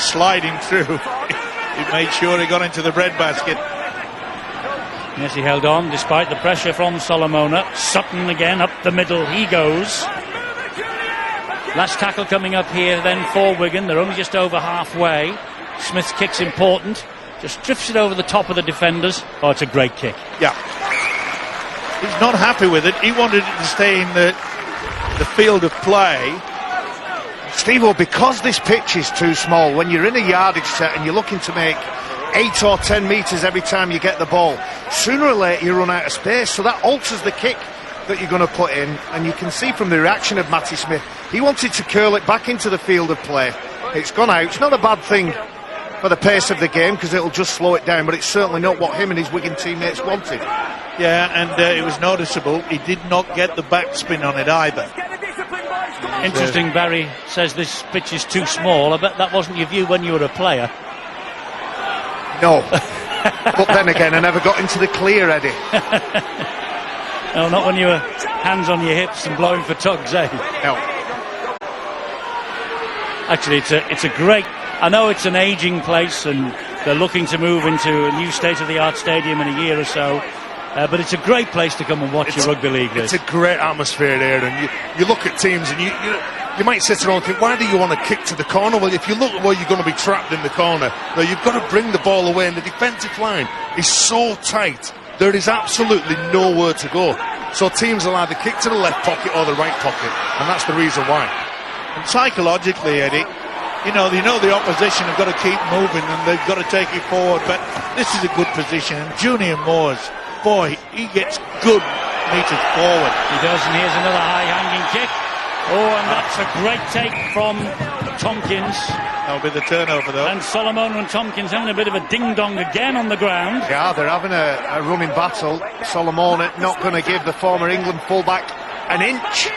Sliding through. He made sure he got into the breadbasket. Yes, he held on despite the pressure from Solomona. Sutton again, up the middle he goes. Last tackle coming up here then for Wigan. They're only just over halfway. Smith's kick's important. Just drifts it over the top of the defenders. Oh, it's a great kick. Yeah. He's not happy with it. He wanted it to stay in the field of play. Steve-O, because this pitch is too small, when you're in a yardage set and you're looking to make 8 or 10 metres every time you get the ball, sooner or later you run out of space, so that alters the kick that you're going to put in. And you can see from the reaction of Matty Smith, he wanted to curl it back into the field of play. It's gone out. It's not a bad thing for the pace of the game because it'll just slow it down, but it's certainly not what him and his Wigan teammates wanted. Yeah, and it was noticeable. He did not get the backspin on it either. Interesting, Barry says this pitch is too small. I bet that wasn't your view when you were a player. No. But then again, I never got into the clear, Eddie. No, not when you were hands on your hips and blowing for tugs, eh? No. Actually, it's a great... I know it's an ageing place and they're looking to move into a new state-of-the-art stadium in a year or so. But it's a great place to come and watch your rugby league. It's a great atmosphere there, and you look at teams and you might sit around and think, why do you want to kick to the corner? Well, if you look at where you're going to be trapped in the corner, no, you've got to bring the ball away, and the defensive line is so tight, there is absolutely nowhere to go. So teams will either kick to the left pocket or the right pocket, and that's the reason why. And psychologically, Eddie, you know the opposition have got to keep moving and they've got to take it forward, but this is a good position. And Junior Moores, boy, he gets good meters forward. He does, and here's another high-hanging kick. Oh, and that's a great take from Tompkins. That'll be the turnover, though. And Solomon and Tompkins having a bit of a ding-dong again on the ground. Yeah, they're having a running battle. Solomon not going to give the former England fullback an inch.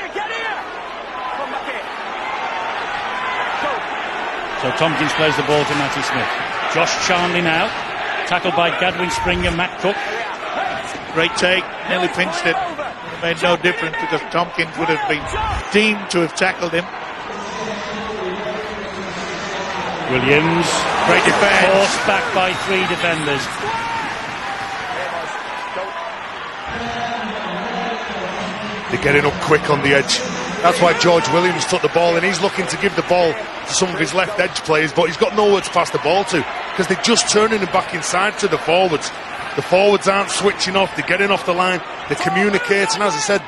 So Tompkins plays the ball to Matty Smith. Josh Charnley now, tackled by Gadwin Springer, Matt Cook. Great take, nearly pinched it. It made no difference because Tompkins would have been deemed to have tackled him. Williams, great defence. Forced back by 3 defenders. They're getting up quick on the edge. That's why George Williams took the ball, and he's looking to give the ball to some of his left edge players, but he's got nowhere to pass the ball to because they're just turning him back inside to the forwards. The forwards aren't switching off, they're getting off the line, they're communicating. As I said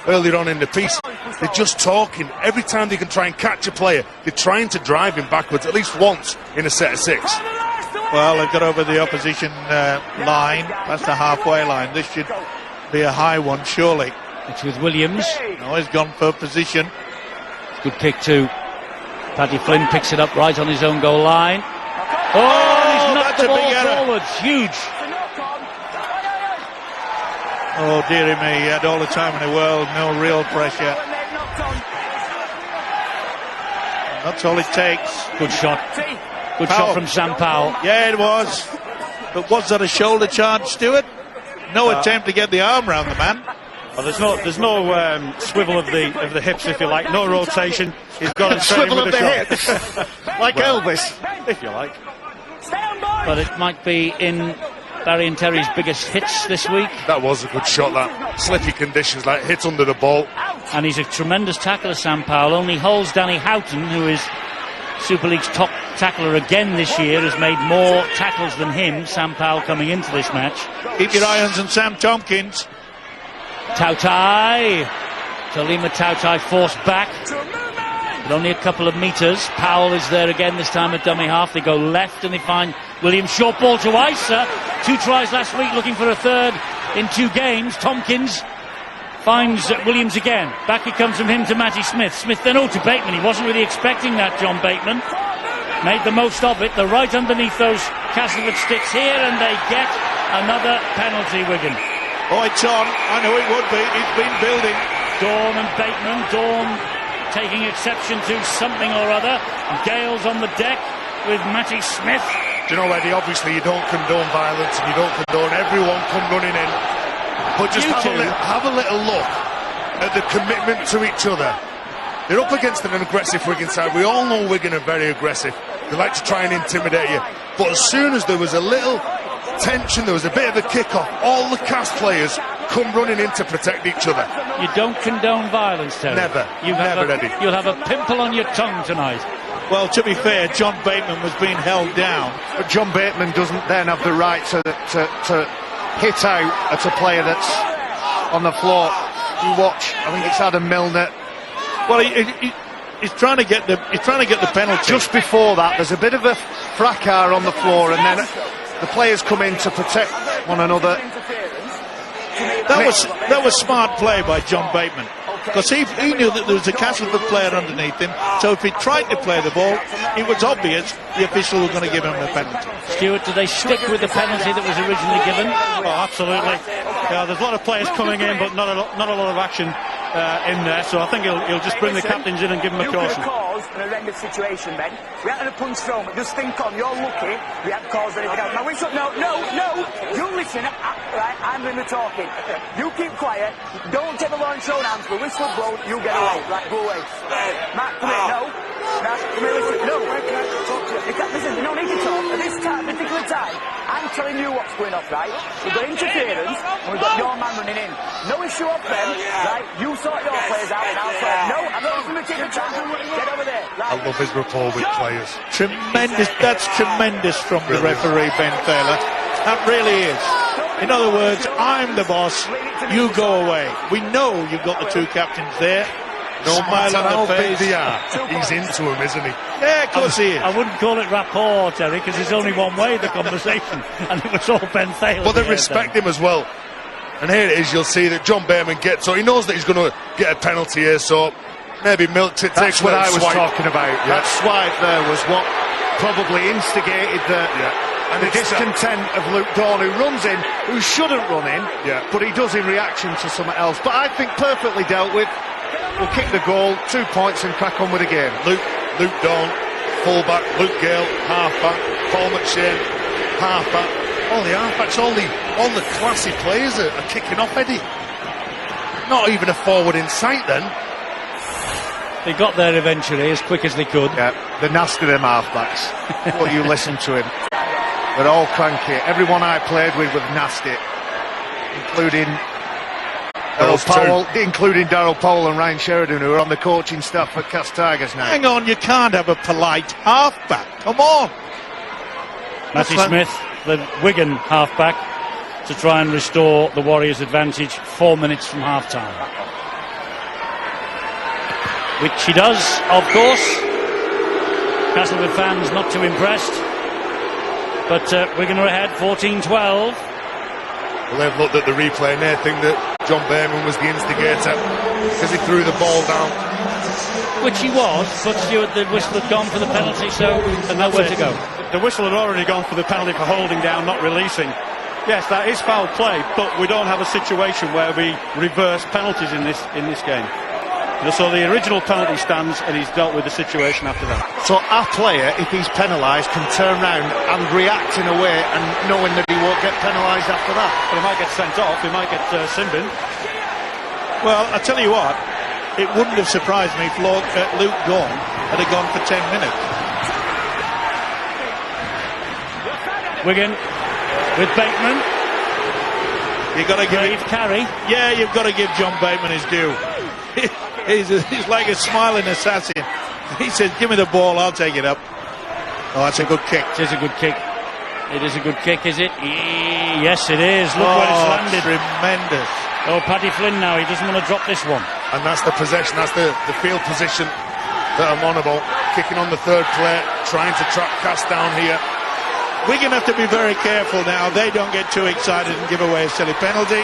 earlier on in the piece, they're just talking. Every time they can try and catch a player, they're trying to drive him backwards at least once in a set of 6. Well, they've got over the opposition line. That's the halfway line. This should be a high one, surely. It's with Williams. No, he's gone for position. Good kick too. Paddy Flynn picks it up right on his own goal line. Oh, he's knocked the ball forwards. Huge. Oh, dearie me, he had all the time in the world, no real pressure. That's all it takes. Good shot. Good Powell. shot from Sam Powell. Yeah, it was. But was that a shoulder charge, Stuart? No attempt to get the arm round the man. Well, there's no swivel of the hips, if you like. No rotation. He's got him straight in Swivel with of a the shot. hips, like Elvis. If you like. But it might be in Barry and Terry's biggest hits this week. That was a good shot, that. Slippy conditions, like hits under the ball. And he's a tremendous tackler, Sam Powell. Only holds Danny Houghton, who is Super League's top tackler again this year, has made more tackles than him. Sam Powell coming into this match. Keep your eye on Sam Tompkins. Tautai. Tolima Tautai forced back. But only a couple of metres. Powell is there again, this time at dummy half. They go left and they find Williams. Short ball to Isa. 2 tries last week, looking for a third in 2 games. Tompkins finds Williams again. Back it comes from him to Matty Smith. Smith then to Bateman. He wasn't really expecting that, John Bateman. Made the most of it. They're right underneath those Castleford sticks here, and they get another penalty, Wigan. Oh, it's on. I know it would be. It's been building. Dawn and Bateman. Dawn taking exception to something or other. Gale's on the deck with Matty Smith. Do you know, Eddie, obviously you don't condone violence and you don't condone everyone come running in. But just have a little look at the commitment to each other. They're up against an aggressive Wigan side. We all know Wigan are very aggressive. They like to try and intimidate you. But as soon as there was a little tension, there was a bit of a kick-off, all the cast players come running in to protect each other. You don't condone violence, Terry. Never. Never, Eddie. You'll have a pimple on your tongue tonight. Well, to be fair, John Bateman was being held down. But John Bateman doesn't then have the right to hit out at a player that's on the floor. You watch, I think it's Adam Milner. Well, he's trying to get the penalty. Just before that, there's a bit of a fracas on the floor, and then the players come in to protect one another. That was smart play by John Bateman, because he knew that there was a Castleford player underneath him, so if he tried to play the ball, it was obvious the official was going to give him a penalty. Stuart, do they stick with the penalty that was originally given? Oh, absolutely. Yeah, there's a lot of players coming in, but not a lot of action in there, so I think he'll just bring the captains in and give them a caution. Cause an horrendous situation, Ben. We had a punch thrown, but just think on, you're lucky we haven't caused anything else. Now whistle, no, you listen, right, I'm doing the talking. You keep quiet, don't take the law in your own hands, but whistle blow, you get away, right, go away. Mark, come here, no. Mark, come here, listen, no. You can't, listen, you don't need to talk. At this time, particular time, I'm telling you what's going off, right? We've got interference, and we've got your man running in. No issue off them, right? You sort your players out, and I'll play. No, I'm not going to take the time. Get over there. Right. I love his rapport with players. Tremendous. That's tremendous from the referee, Ben Thaler. That really is. In other words, I'm the boss, you go away. We know you've got the 2 captains there. No Smile matter how on the big face. they are, he's into him, isn't he? Yeah, of course he is. I wouldn't call it rapport, Terry, because there's only one way, the conversation, and it was all Ben Thaler. But they respect him as well. And here it is, you'll see that John Bateman gets, so he knows that he's going to get a penalty here, so maybe milked it. That's what I was talking about. Yeah. That swipe there was what probably instigated And the discontent of Luke Dawn, who runs in, who shouldn't run in, but he does in reaction to something else. But I think perfectly dealt with. We'll kick the goal, 2 points, and crack on with the game. Luke Dawn, fullback, Luke Gale, halfback, Paul McShane, halfback. All the halfbacks, all the classy players are kicking off, Eddie. Not even a forward in sight then. They got there eventually, as quick as they could. Yeah, the nasty them halfbacks. What you listen to him. They're all cranky. Everyone I played with was nasty, including Darryl Powell and Ryan Sheridan, who are on the coaching staff at Castleford Tigers now. Hang on, you can't have a polite halfback. Come on. Matty Smith, the Wigan halfback, to try and restore the Warriors' advantage 4 minutes from half-time. Which he does, of course. Castleford fans not too impressed. But Wigan are ahead, 14-12. Well, they've looked at the replay and they think that John Bateman was the instigator because he threw the ball down. Which he was, but Stuart, the whistle had gone for the penalty, so nowhere to go. The whistle had already gone for the penalty for holding down, not releasing. Yes, that is foul play, but we don't have a situation where we reverse penalties in this game. So the original penalty stands, and he's dealt with the situation after that. So our player, if he's penalised, can turn round and react in a way, and knowing that he won't get penalised after that. But he might get sent off, he might get sin bin. Well, I tell you what, it wouldn't have surprised me if Luke Dawn had gone for 10 minutes. Wigan with Bateman. You've got to give Brave carry. Yeah, you've got to give John Bateman his due. He's like a smiling assassin. He says, give me the ball, I'll take it up. Oh, that's a good kick. It is a good kick. It is a good kick, is it? Yes, it is. Look where it's landed. Tremendous. Oh, Paddy Flynn now. He doesn't want to drop this one. And that's the possession, that's the field position that I'm on about. Kicking on the third play, trying to trap Cass down here. Wigan have to be very careful now. They don't get too excited and give away a silly penalty,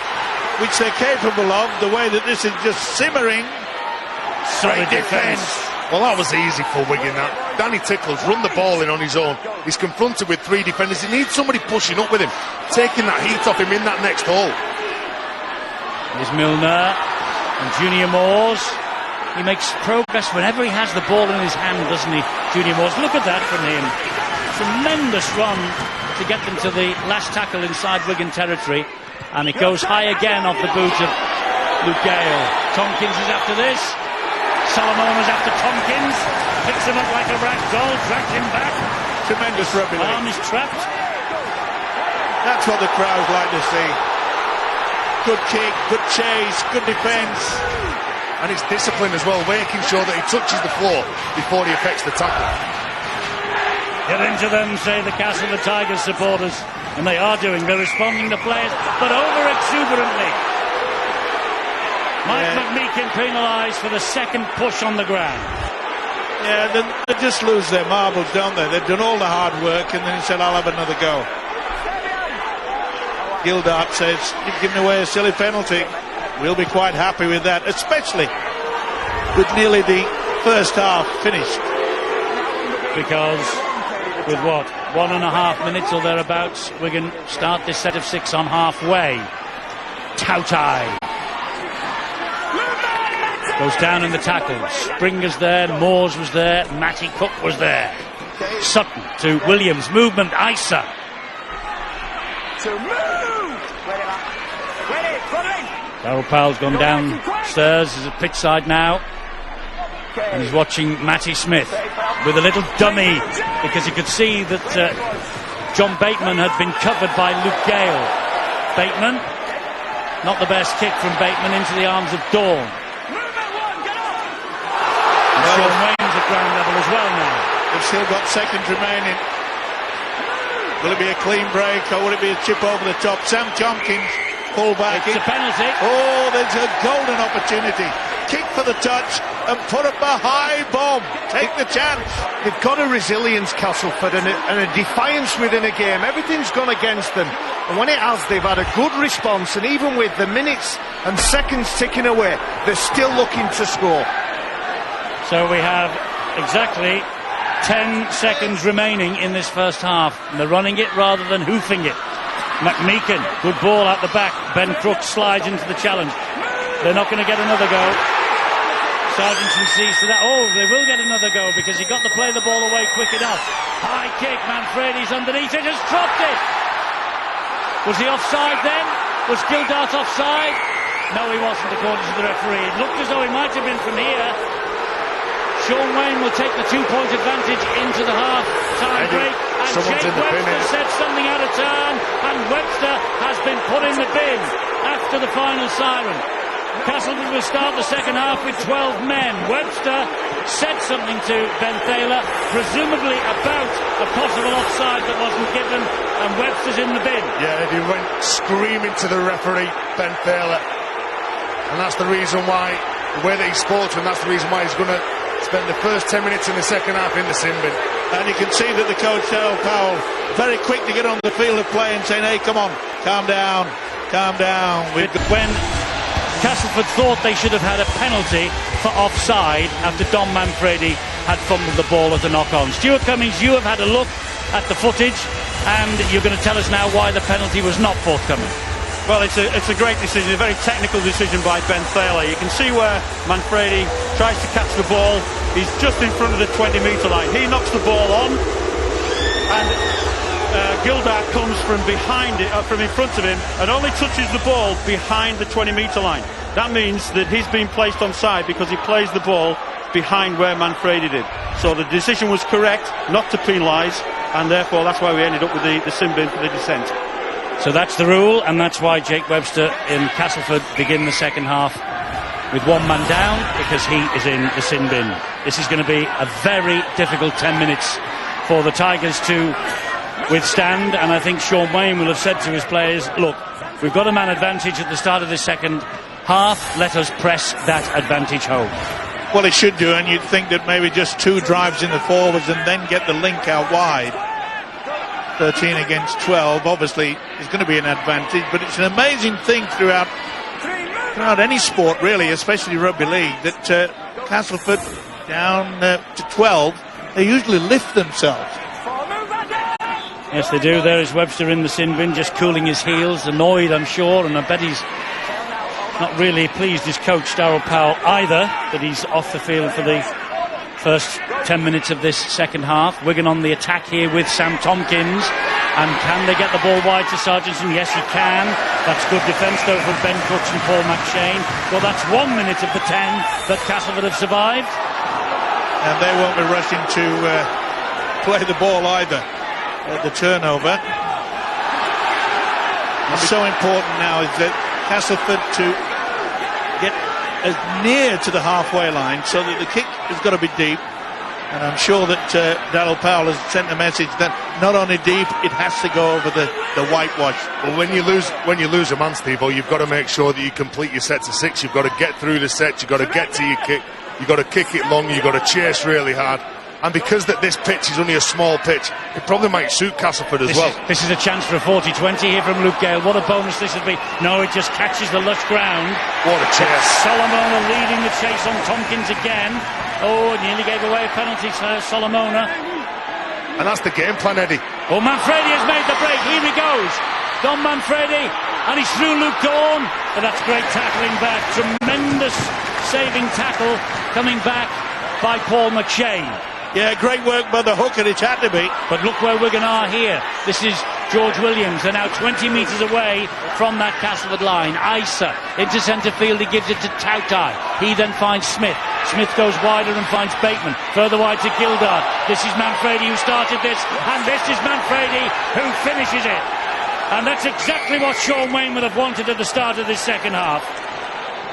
which they're capable of, the way that this is just simmering. Solid defence. Well, that was easy for Wigan. Now, Danny Tickles run the ball in on his own. He's confronted with 3 defenders. He needs somebody pushing up with him, taking that heat off him in that next hole. Here's Milner and Junior Moores. He makes progress whenever he has the ball in his hand, doesn't he, Junior Moores? Look at that from him. Tremendous run to get them to the last tackle inside Wigan territory. And it goes high again off the boot of Luke Gale. Tompkins is after this. Solomon is after Tompkins. Picks him up like a rag doll, drags him back. Tremendous rugby league. Arm is trapped. That's what the crowds like to see. Good kick, good chase, good defence. And it's discipline as well, making sure that he touches the floor before he affects the tackle. Get into them, say the Castleford Tigers supporters. And they are doing. They're responding to players, but over-exuberantly. Mike McMeekin penalised for the second push on the ground. Yeah, they just lose their marbles, don't they? They've done all the hard work, and then he said, I'll have another go. Gildart says, you've given away a silly penalty. We'll be quite happy with that, especially with nearly the first half finished. Because with what, 1.5 minutes or thereabouts, we can start this set of 6 on halfway. Tautai goes down in the tackles. Springer's there, Moores was there, Matty Cook was there. Sutton to Williams, movement, Isa. Darryl Powell's gone downstairs, he's at pitch side now. And he's watching Matty Smith with a little dummy, because he could see that John Bateman had been covered by Luke Gale. Bateman, not the best kick from Bateman into the arms of Dawn. And Sean Wayne's at ground level as well now. They've still got seconds remaining. Will it be a clean break or will it be a chip over the top? Sam Tompkins, pull back. It's a penalty. Oh, there's a golden opportunity. Kick for the touch and put up a high bomb. Take the chance. They've got a resilience, Castleford, and a defiance within a game. Everything's gone against them, and when it has, they've had a good response, and even with the minutes and seconds ticking away, they're still looking to score. So we have exactly 10 seconds remaining in this first half, and they're running it rather than hoofing it. McMeekin, good ball out the back. Ben Crooks slides into the challenge. They're not going to get another go. Sargentson sees to that. Oh, they will get another go because he got to play the ball away quick enough. High kick, Manfredi's underneath it, has dropped it. Was he offside then? Was Gildart offside? No, he wasn't, according to the referee. It looked as though he might have been from here. Sean Wayne will take the 2-point advantage into the half-time break. And Jake Webster said something out of turn, and Webster has been put in the bin after the final siren. Castleford will start the second half with 12 men. Webster said something to Ben Thaler, presumably about a possible offside that wasn't given, and Webster's in the bin. Yeah, he went screaming to the referee, Ben Thaler. And that's the reason why, the way that he spoke to him, that's the reason why he's going to spend the first 10 minutes in the second half in the sin bin. And you can see that the coach, Darryl Powell, very quick to get on the field of play and saying, hey, come on, calm down, calm down. When Castleford thought they should have had a penalty for offside after Don Manfredi had fumbled the ball at the knock-on. Stuart Cummings, you have had a look at the footage, and you're going to tell us now why the penalty was not forthcoming. Well, it's a great decision, a very technical decision by Ben Thaler. You can see where Manfredi tries to catch the ball. He's just in front of the 20-metre line. He knocks the ball on, and Gildart comes from behind it, from in front of him, and only touches the ball behind the 20-metre line. That means that he's been placed onside because he plays the ball behind where Manfredi did. So the decision was correct not to penalise, and therefore that's why we ended up with the sin bin for the dissent. So that's the rule, and that's why Jake Webster in Castleford begin the second half with one man down, because he is in the sin bin. This is going to be a very difficult 10 minutes for the Tigers to withstand, and I think Sean Wayne will have said to his players, look, we've got a man advantage at the start of the second half, let us press that advantage home. Well, he should do, and you'd think that maybe just 2 drives in the forwards and then get the link out wide. 13 against 12 obviously is going to be an advantage, but it's an amazing thing throughout any sport really, especially rugby league, that Castleford down to 12, they usually lift themselves. Yes, they do. There is Webster in the sin bin, just cooling his heels, annoyed, I'm sure, and I bet he's not really pleased his coach Darryl Powell either that he's off the field for the first 10 minutes of this second half. Wigan on the attack here with Sam Tompkins, and can they get the ball wide to Sargentson? Yes, he can. That's good defence though from Ben Cooks and Paul McShane. Well, that's 1 minute of the 10 that Castleford have survived, and they won't be rushing to play the ball either at the turnover. What's so important now is that Castleford to get as near to the halfway line so that the kick has got to be deep, and I'm sure that Darryl Powell has sent a message that not only deep, it has to go over the whitewash. Well, when you lose a man, Steve-O, you've got to make sure that you complete your sets of 6. You've got to get through the set, you've got to get to your kick, you've got to kick it long, you've got to chase really hard. And because that this pitch is only a small pitch, it probably might suit Castleford as well. This is a chance for a 40-20 here from Luke Gale. What a bonus this would be. No, it just catches the lush ground. What a chase. Solomona leading the chase on Tompkins again. Oh, nearly gave away a penalty for Solomona. And that's the game plan, Eddie. Oh, Manfredi has made the break. Here he goes. Don Manfredi. And he's through Luke Dawn. But that's great tackling back. Tremendous saving tackle coming back by Paul McShane. Yeah, great work by the hooker, it had to be. But look where Wigan are here. This is George Williams. They're now 20 metres away from that Castleford line. Isa into centre field, he gives it to Tautai. He then finds Smith. Smith goes wider and finds Bateman. Further wide to Gildart. This is Manfredi who started this, and this is Manfredi who finishes it. And that's exactly what Sean Wayne would have wanted at the start of this second half.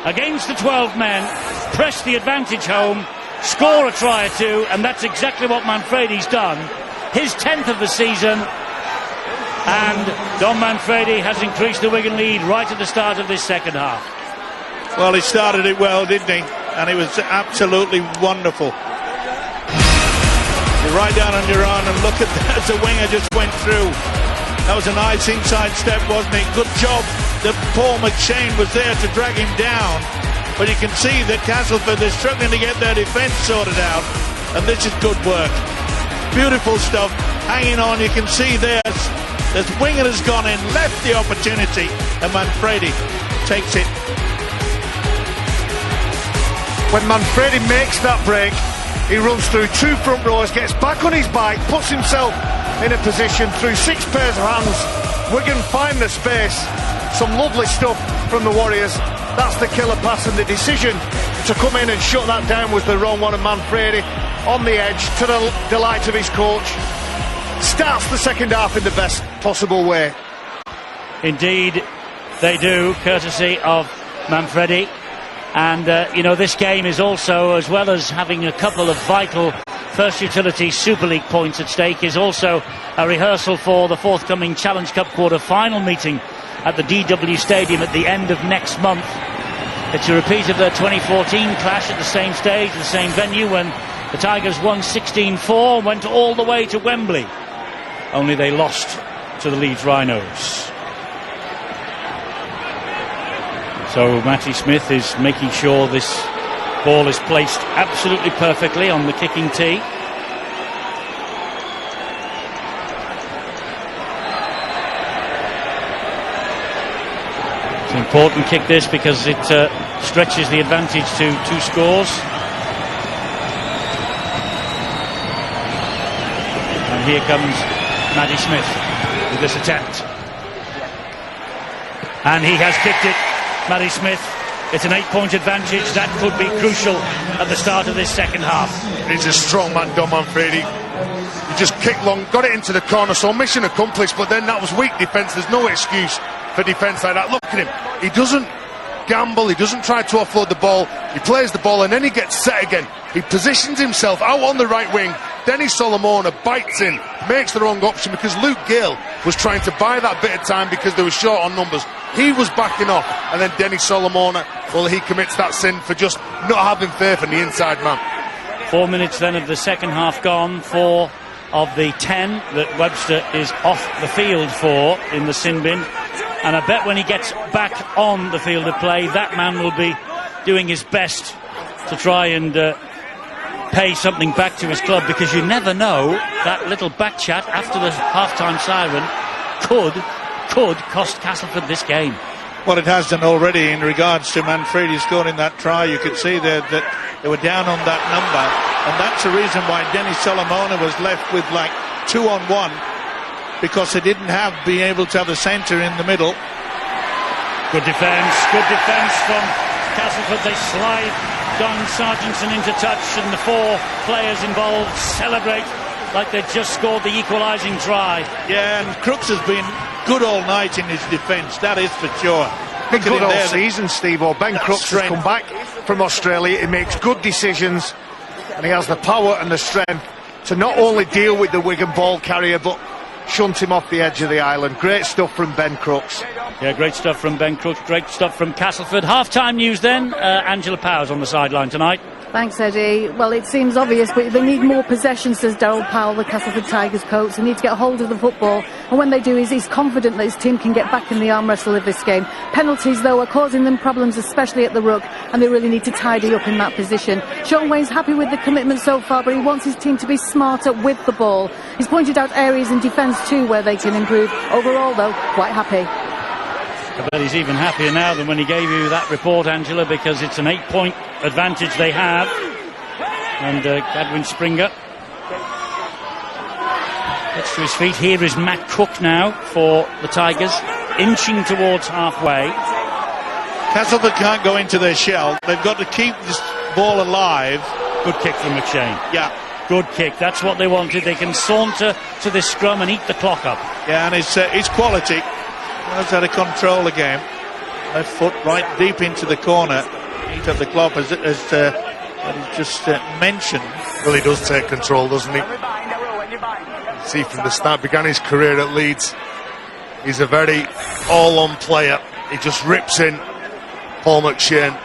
Against the 12 men, press the advantage home, score a try or two, and that's exactly what Manfredi's done. His 10th of the season, and Don Manfredi has increased the Wigan lead right at the start of this second half. Well, he started it well, didn't he? And it was absolutely wonderful. You're right down on your own, and look at that, the winger just went through. That was a nice inside step, wasn't it? Good job that Paul McShane was there to drag him down. But you can see that Castleford, they're struggling to get their defence sorted out, and this is good work. Beautiful stuff, hanging on. You can see there's Wigan has gone in, left the opportunity, and Manfredi takes it. When Manfredi makes that break, he runs through 2 front rows, gets back on his bike, puts himself in a position through 6 pairs of hands. Wigan find the space. Some lovely stuff from the Warriors. That's the killer pass, and the decision to come in and shut that down was the wrong one, and Manfredi on the edge, to the delight of his coach, starts the second half in the best possible way. Indeed they do, courtesy of Manfredi. And this game is also, as well as having a couple of vital first utility Super League points at stake, is also a rehearsal for the forthcoming Challenge Cup quarter-final meeting at the DW Stadium at the end of next month. It's a repeat of their 2014 clash at the same stage, the same venue, when the Tigers won 16-4 and went all the way to Wembley. Only they lost to the Leeds Rhinos. So Matty Smith is making sure this ball is placed absolutely perfectly on the kicking tee. It's an important kick, this, because it stretches the advantage to 2 scores. And here comes Matty Smith with this attempt. And he has kicked it, Matty Smith. It's an 8-point advantage. That could be crucial at the start of this second half. He's a strong man, Don Manfredi. He just kicked long, got it into the corner, so mission accomplished, but then that was weak defence. There's no excuse for defence like that. Look at him. He doesn't gamble, he doesn't try to offload the ball, he plays the ball and then he gets set again. He positions himself out on the right wing. Denny Solomona bites in, makes the wrong option because Luke Gale was trying to buy that bit of time because they were short on numbers. He was backing off, and then Denny Solomona, well, he commits that sin for just not having faith in the inside man. 4 minutes then of the second half gone. 4 of the 10 that Webster is off the field for in the sin bin. And I bet when he gets back on the field of play, that man will be doing his best to try and pay something back to his club, because you never know, that little back chat after the half-time siren could cost Castleford this game. Well, it has done already in regards to Manfredi scoring that try. You could see there that they were down on that number, and that's the reason why Denny Solomona was left with like 2-on-1, because they didn't be able to have the centre in the middle. Good defence from Castleford. They slide Don Sargentson into touch, and the 4 players involved celebrate like they'd just scored the equalising try. Yeah, and Crooks has been good all night in his defence, that is for sure. Been good all season, Steve-O. Ben Crooks has come back from Australia. He makes good decisions, and he has the power and the strength to not only deal with the Wigan ball carrier, but shunt him off the edge of the island. Great stuff from Ben Crooks. Yeah, great stuff from Ben Crooks, great stuff from Castleford. Half-time news then. Angela Powers on the sideline tonight. Thanks, Eddie. Well, it seems obvious, but they need more possession, says Daryl Powell, the Castleford Tigers coach. They need to get a hold of the football, and when they do, he's confident that his team can get back in the arm wrestle of this game. Penalties, though, are causing them problems, especially at the ruck, and they really need to tidy up in that position. Sean Wayne's happy with the commitment so far, but he wants his team to be smarter with the ball. He's pointed out areas in defence too where they can improve. Overall, though, quite happy. I bet he's even happier now than when he gave you that report, Angela, because it's an 8-point advantage they have. And Gadwin Springer gets to his feet. Here is Matt Cook now for the Tigers, inching towards halfway. Castleford can't go into their shell. They've got to keep this ball alive. Good kick from McShane. Yeah. Good kick. That's what they wanted. They can saunter to this scrum and eat the clock up. Yeah, and it's quality. Knows how to control the game. Left foot right deep into the corner. Eat up the clock, as he just mentioned. Well, he does take control, doesn't he? See, from the start, began his career at Leeds. He's a very all-on player. He just rips in. Paul McShane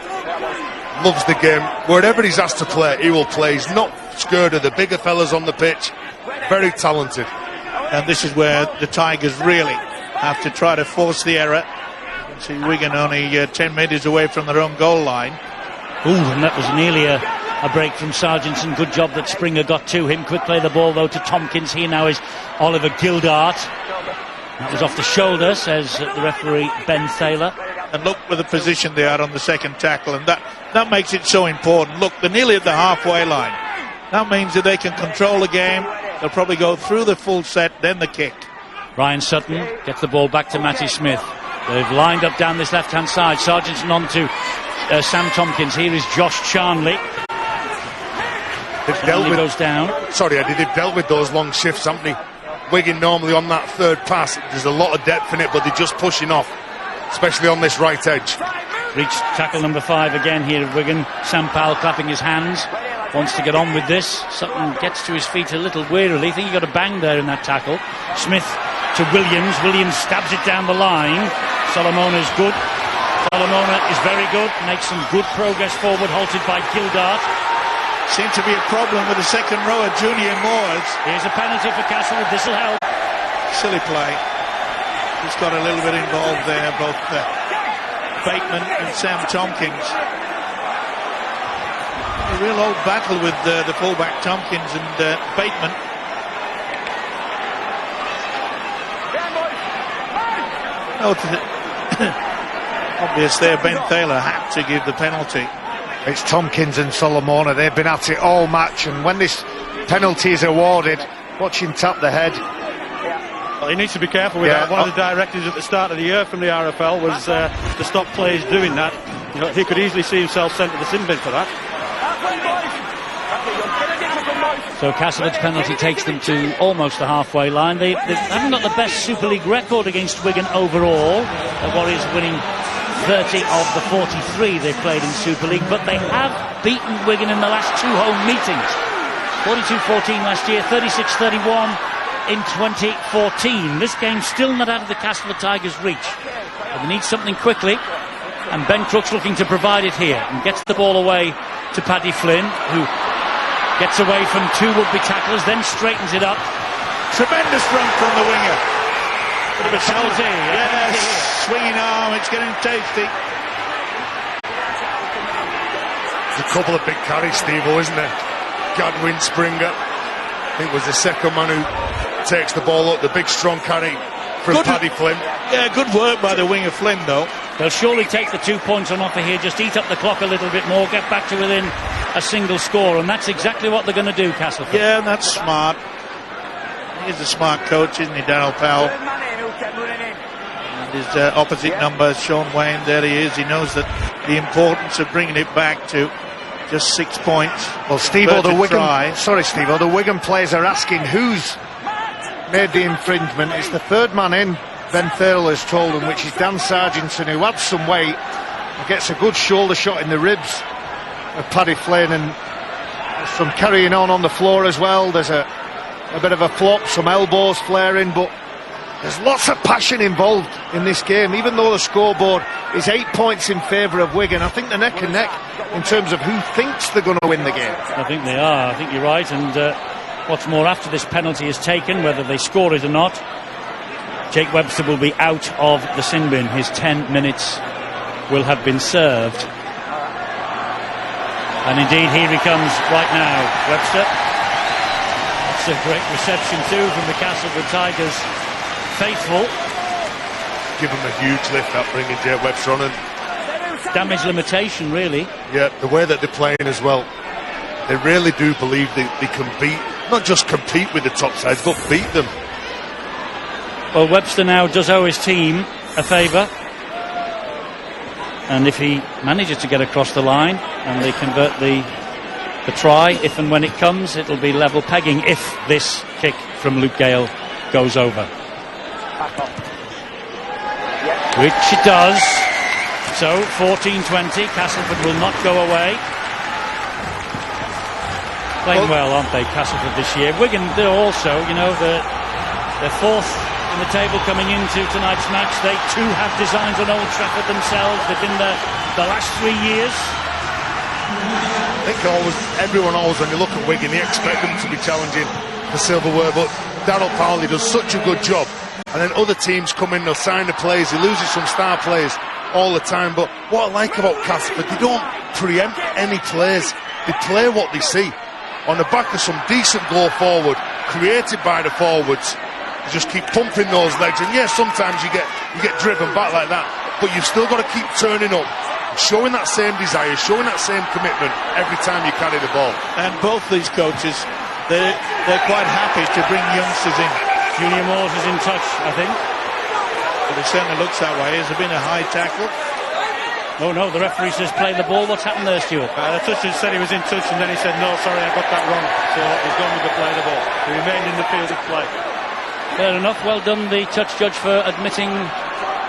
loves the game. Wherever he's asked to play, he will play. He's not scared of the bigger fellas on the pitch. Very talented. And this is where the Tigers really have to try to force the error. You can see Wigan only 10 metres away from their own goal line. Ooh, and that was nearly a break from Sargentson. Good job that Springer got to him. Quick play the ball though to Tompkins. Here now is Oliver Gildart. That was off the shoulder, says the referee Ben Thaler. And look with the position they are on the second tackle, and that makes it so important. Look, they're nearly at the halfway line. That means that they can control the game. They'll probably go through the full set, then the kick. Ryan Sutton gets the ball back to Matty Smith. They've lined up down this left-hand side. Sargentson on to Sam Tompkins. Here is Josh Charnley. Charnley goes down. Sorry, Eddie, they've dealt with those long shifts, haven't they? Wigan normally on that third pass, there's a lot of depth in it, but they're just pushing off, especially on this right edge. Reach tackle number 5 again here at Wigan. Sam Powell clapping his hands. Wants to get on with this. Sutton gets to his feet a little wearily. I think he got a bang there in that tackle. Smith to Williams. Williams stabs it down the line. Solomona is good. Solomona is very good. Makes some good progress forward. Halted by Gildart. Seemed to be a problem with the second rower, Junior Moores. Here's a penalty for Castleford. This will help. Silly play. He's got a little bit involved there, both Bateman and Sam Tompkins. A real old battle with the fullback Tompkins and Bateman. Obvious there, Ben Thaler had to give the penalty. It's Tompkins and Solomona. They've been at it all match, and when this penalty is awarded, Watch him tap the head. Well, he needs to be careful with that. One of the directives at the start of the year from the RFL was to stop players doing that. You know, he could easily see himself sent to the sin bin for that. So Castleford's penalty takes them to almost the halfway line. They haven't got the best Super League record against Wigan overall. The Warriors winning 30 of the 43 they've played in Super League, but they have beaten Wigan in the last 2 home meetings. 42-14 last year, 36-31 in 2014. This game's still not out of the Castleford Tigers' reach. But they need something quickly, and Ben Crooks looking to provide it here and gets the ball away to Paddy Flynn, who gets away from 2 would-be tacklers, then straightens it up. Tremendous run from the winger. Bit of a penalty. Yes, swinging arm, it's getting tasty. There's a couple of big carries, Steve-o, isn't there? Gadwin, Springer. I think was the second man who takes the ball up. The big strong carry from Paddy Flynn. Yeah, good work by the winger Flynn, though. They'll surely take the 2 points on offer here, just eat up the clock a little bit more, get back to within a single score, and that's exactly what they're going to do, Castleford. Yeah, and that's smart. He's a smart coach, isn't he, Darryl Powell? And his opposite number, Sean Wayne, there he is. He knows that the importance of bringing it back to just 6 points. Well, Steve-o, the Wigan players are asking who's made the infringement. It's the third man in, Ben Thurl has told them, which is Dan Sargentson, who adds some weight and gets a good shoulder shot in the ribs of Paddy Flynn, and there's some carrying on the floor as well. There's a bit of a flop, some elbows flaring, but there's lots of passion involved in this game. Even though the scoreboard is 8 points in favour of Wigan, I think they're neck and neck in terms of who thinks they're going to win the game. I think they are. I think you're right. And what's more, after this penalty is taken, whether they score it or not, Jake Webster will be out of the sin bin. His 10 minutes will have been served. And indeed, here he comes right now, Webster. It's a great reception too from the Castleford Tigers faithful. Give him a huge lift up, bringing Jake Webster on, and damage limitation, really. yeah, the way that they're playing as well, they really do believe they can beat, not just compete with the top sides, but beat them. Well, Webster now does owe his team a favour, and if he manages to get across the line and they convert the try, if and when it comes, it'll be level pegging if this kick from Luke Gale goes over, which it does. So 14-20, Castleford will not go away. Playing well, aren't they, Castleford, this year? Wigan, they're also, you know, they're fourth in the table coming into tonight's match. They too have designs on Old Trafford themselves. They've been there the last 3 years. I think everyone always, when you look at Wigan, you expect them to be challenging for silverware, but Darryl Powell, he does such a good job. And then other teams come in, they'll sign the players, he loses some star players all the time. But what I like about Castleford, they don't preempt any players. They play what they see. On the back of some decent goal forward, created by the forwards, you just keep pumping those legs. And yes, sometimes you get driven back like that, but you've still got to keep turning up, showing that same desire, showing that same commitment every time you carry the ball. And both these coaches, they're quite happy to bring youngsters in. Junior Moores is in touch, I think. But it certainly looks that way. Has there been a high tackle? Oh no, the referee says play the ball. What's happened there, Stuart? The toucher said he was in touch, and then he said, no, sorry, I got that wrong. So he's gone with the play the ball. He remained in the field of play. Fair enough. Well done, the touch judge, for admitting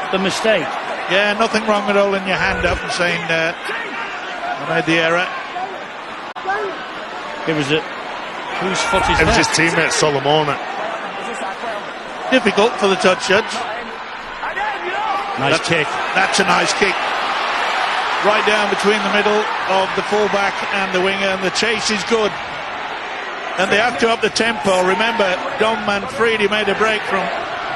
the mistake. Yeah, nothing wrong with holding your hand up and saying, I made the error. It was whose foot is It was that? his teammate Solomona. Difficult for the touch judge. Nice kick. That's a nice kick. Right down between the middle of the fullback and the winger, and the chase is good. And they have to up the tempo. Remember, Dom Manfredi made a break from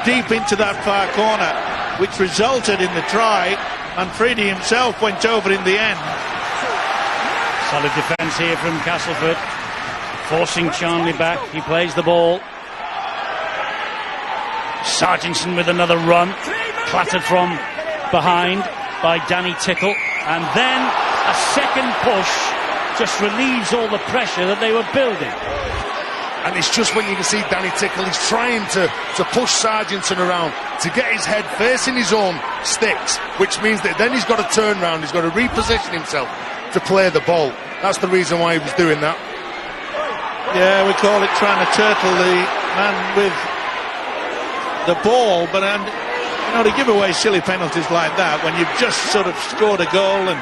deep into that far corner, which resulted in the try. Manfredi himself went over in the end. Solid defence here from Castleford, forcing Charnley back. He plays the ball. Sargentson with another run, clattered from behind by Danny Tickle, and then a second push just relieves all the pressure that they were building. And it's just when you can see Danny Tickle, he's trying to push Sargentson around to get his head facing his own sticks, which means that then he's got to turn around, he's got to reposition himself to play the ball. That's the reason why he was doing that. Yeah, we call it trying to turtle the man with the ball, but to give away silly penalties like that when you've just sort of scored a goal and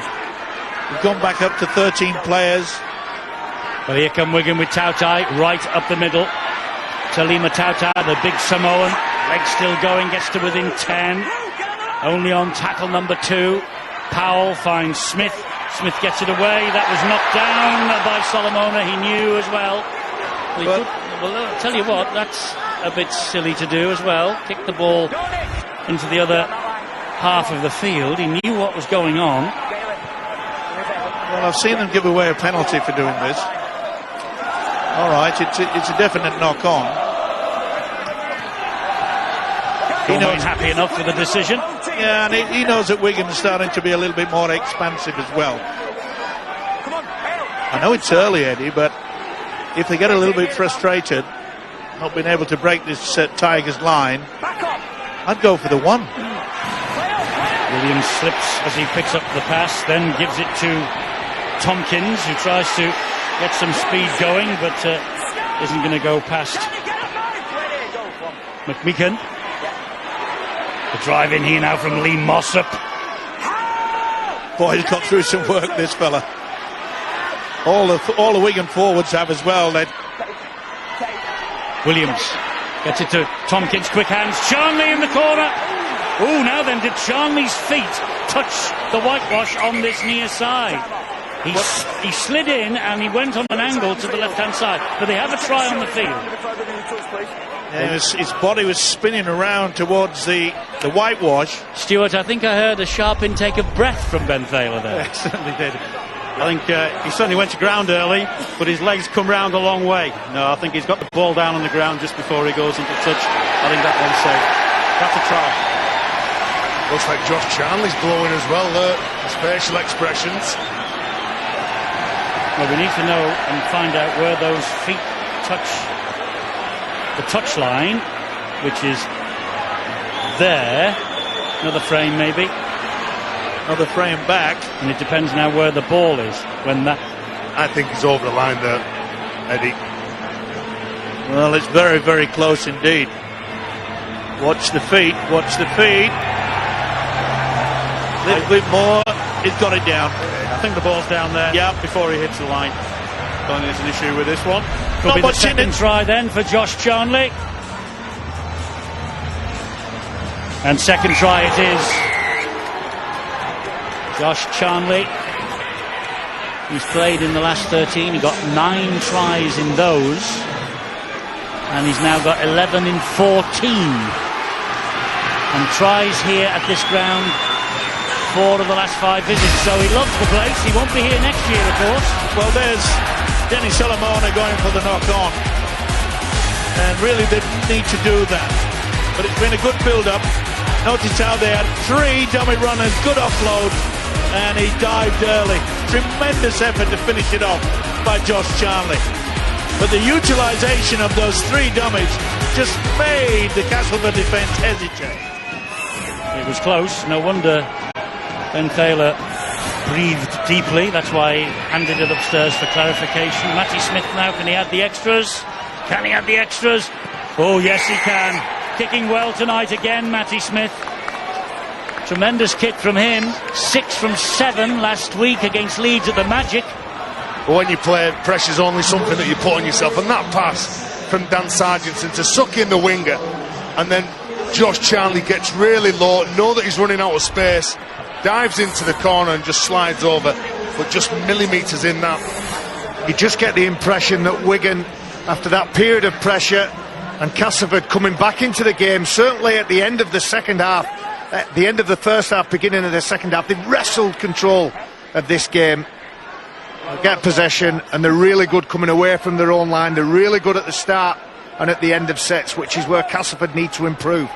you've gone back up to 13 players. Well, here come Wigan with Tautai right up the middle. Talima Tautai, the big Samoan, leg still going, gets to within 10. Only on tackle number 2. Powell finds Smith. Smith gets it away. That was knocked down by Solomona. He knew as well. Well, I'll tell you what, that's a bit silly to do as well. Kick the ball into the other half of the field. He knew what was going on. Well, I've seen them give away a penalty for doing this. All right, it's a definite knock-on. He knows happy enough with the decision. Yeah, and he knows that Wigan is starting to be a little bit more expansive as well. I know it's early, Eddie, but if they get a little bit frustrated, not being able to break this Tigers line, I'd go for the 1. Williams slips as he picks up the pass, then gives it to Tompkins, who tries to get some speed going, but isn't going to go past McMeekan. The drive in here now from Lee Mossop. Boy, he's got through some work, this fella. All the Wigan forwards have as well. Williams gets it to Tompkins, quick hands. Charnley in the corner. Oh, now then, did Charnley's feet touch the whitewash on this near side? He slid in and he went on an angle to the left-hand side. But they have a try on the field. Yeah, his body was spinning around towards the whitewash. Stuart, I think I heard a sharp intake of breath from Ben Thaler there. Yeah, certainly did. I think he certainly went to ground early, but his legs come round a long way. No, I think he's got the ball down on the ground just before he goes into touch. I think that one's safe. That's a try. Looks like Josh Charnley's blowing as well there. His facial expressions. Well, we need to know and find out where those feet touch the touch line, which is there. Another frame maybe. Another frame back. And it depends now where the ball is when that... I think he's over the line there, Eddie. Well, it's very, very close indeed. Watch the feet, watch the feet. A little bit more. He's got it down. I think the ball's down there. Yeah, before he hits the line. Don't think there's an issue with this one. Could be the second try then for Josh Charnley. And second try it is. Josh Charnley, who's played in the last 13. He got 9 tries in those. And he's now got 11 in 14. And tries here at this ground 4 of the last 5 visits. So he loves the place. He won't be here next year, of course. Well, there's Denny Solomona going for the knock-on. And really didn't need to do that. But it's been a good build-up. Notice how they had 3 dummy runners, good offload, and he dived early. Tremendous effort to finish it off by Josh Charnley. But the utilisation of those 3 dummies just made the Castleford defence hesitate. It was close. No wonder Ben Thaler breathed deeply. That's why he handed it upstairs for clarification. Matty Smith now, can he add the extras? Can he add the extras? Oh, yes, he can. Kicking well tonight again, Matty Smith. Tremendous kick from him. 6 from 7 last week against Leeds at the Magic. But when you play, pressure's only something that you put on yourself. And that pass from Dan Sargentson to suck in the winger, and then Josh Charnley gets really low, know that he's running out of space, dives into the corner and just slides over, but just millimetres in that. You just get the impression that Wigan, after that period of pressure, and Castleford coming back into the game, certainly at the end of the second half, at the end of the first half, beginning of the second half, they've wrestled control of this game. They get possession, and they're really good coming away from their own line. They're really good at the start and at the end of sets, which is where Castleford need to improve.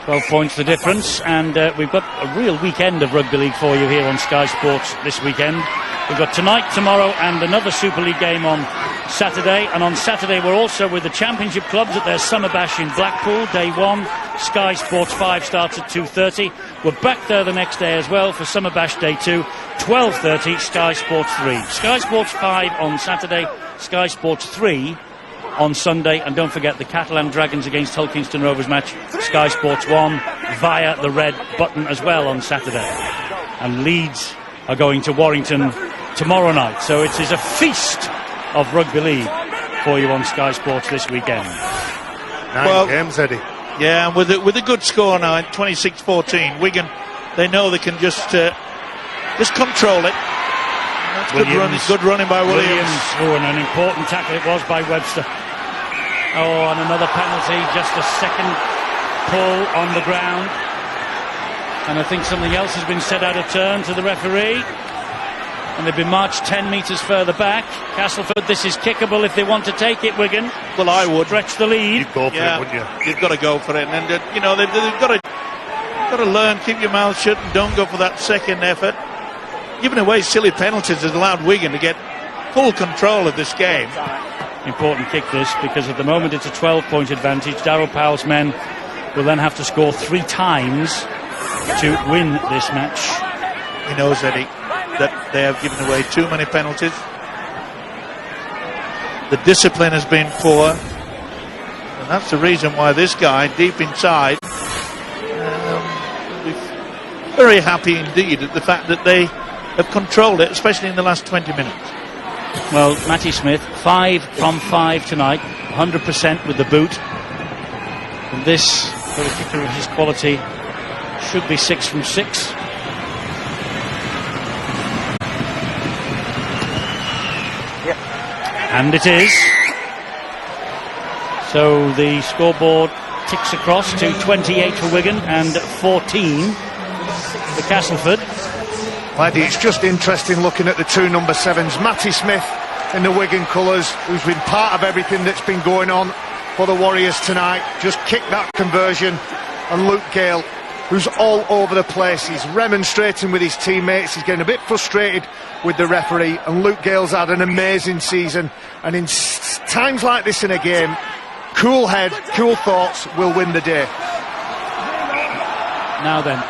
12 points the difference, and we've got a real weekend of Rugby League for you here on Sky Sports this weekend. We've got tonight, tomorrow, and another Super League game on Saturday. And on Saturday we're also with the Championship clubs at their Summer Bash in Blackpool, day 1. Sky Sports 5 starts at 2:30. We're back there the next day as well for Summer Bash day 2, 12:30, Sky Sports 3. Sky Sports 5 on Saturday, Sky Sports 3 on Sunday. And don't forget the Catalan Dragons against Hull Kingston Rovers match, Sky Sports 1 via the red button as well on Saturday. And Leeds are going to Warrington tomorrow night, so it is a feast of rugby league for you on Sky Sports this weekend. 9 games, Eddie. Yeah, and with a good score now, 26-14. Wigan, they know they can just control it. That's good running by Williams. Oh, and an important tackle it was by Webster. Oh, and another penalty, just a second pull on the ground. And I think something else has been said out of turn to the referee. And they've been marched 10 metres further back. Castleford, this is kickable if they want to take it, Wigan. Well, I would. Stretch the lead. You'd go for it, wouldn't you? You've got to go for it. And, they've got to learn, keep your mouth shut and don't go for that second effort. Giving away silly penalties has allowed Wigan to get full control of this game. Important kick this, because at the moment it's a 12-point advantage. Darryl Powell's men will then have to score 3 times to win this match. He knows, Eddie, that they have given away too many penalties. The discipline has been poor, and that's the reason why this guy, deep inside, will be very happy indeed at the fact that they have controlled it, especially in the last 20 minutes. Well, Matty Smith, 5 from 5 tonight, 100% with the boot. And this, for a kicker of his quality, should be 6 from 6. And it is. So the scoreboard ticks across to 28 for Wigan and 14 for Castleford. Eddie, it's just interesting looking at the 2 number 7s. Matty Smith in the Wigan colours, who's been part of everything that's been going on for the Warriors tonight, just kicked that conversion. And Luke Gale, who's all over the place. He's remonstrating with his teammates. He's getting a bit frustrated with the referee. And Luke Gale's had an amazing season. And in times like this in a game, cool head, cool thoughts will win the day. Now then,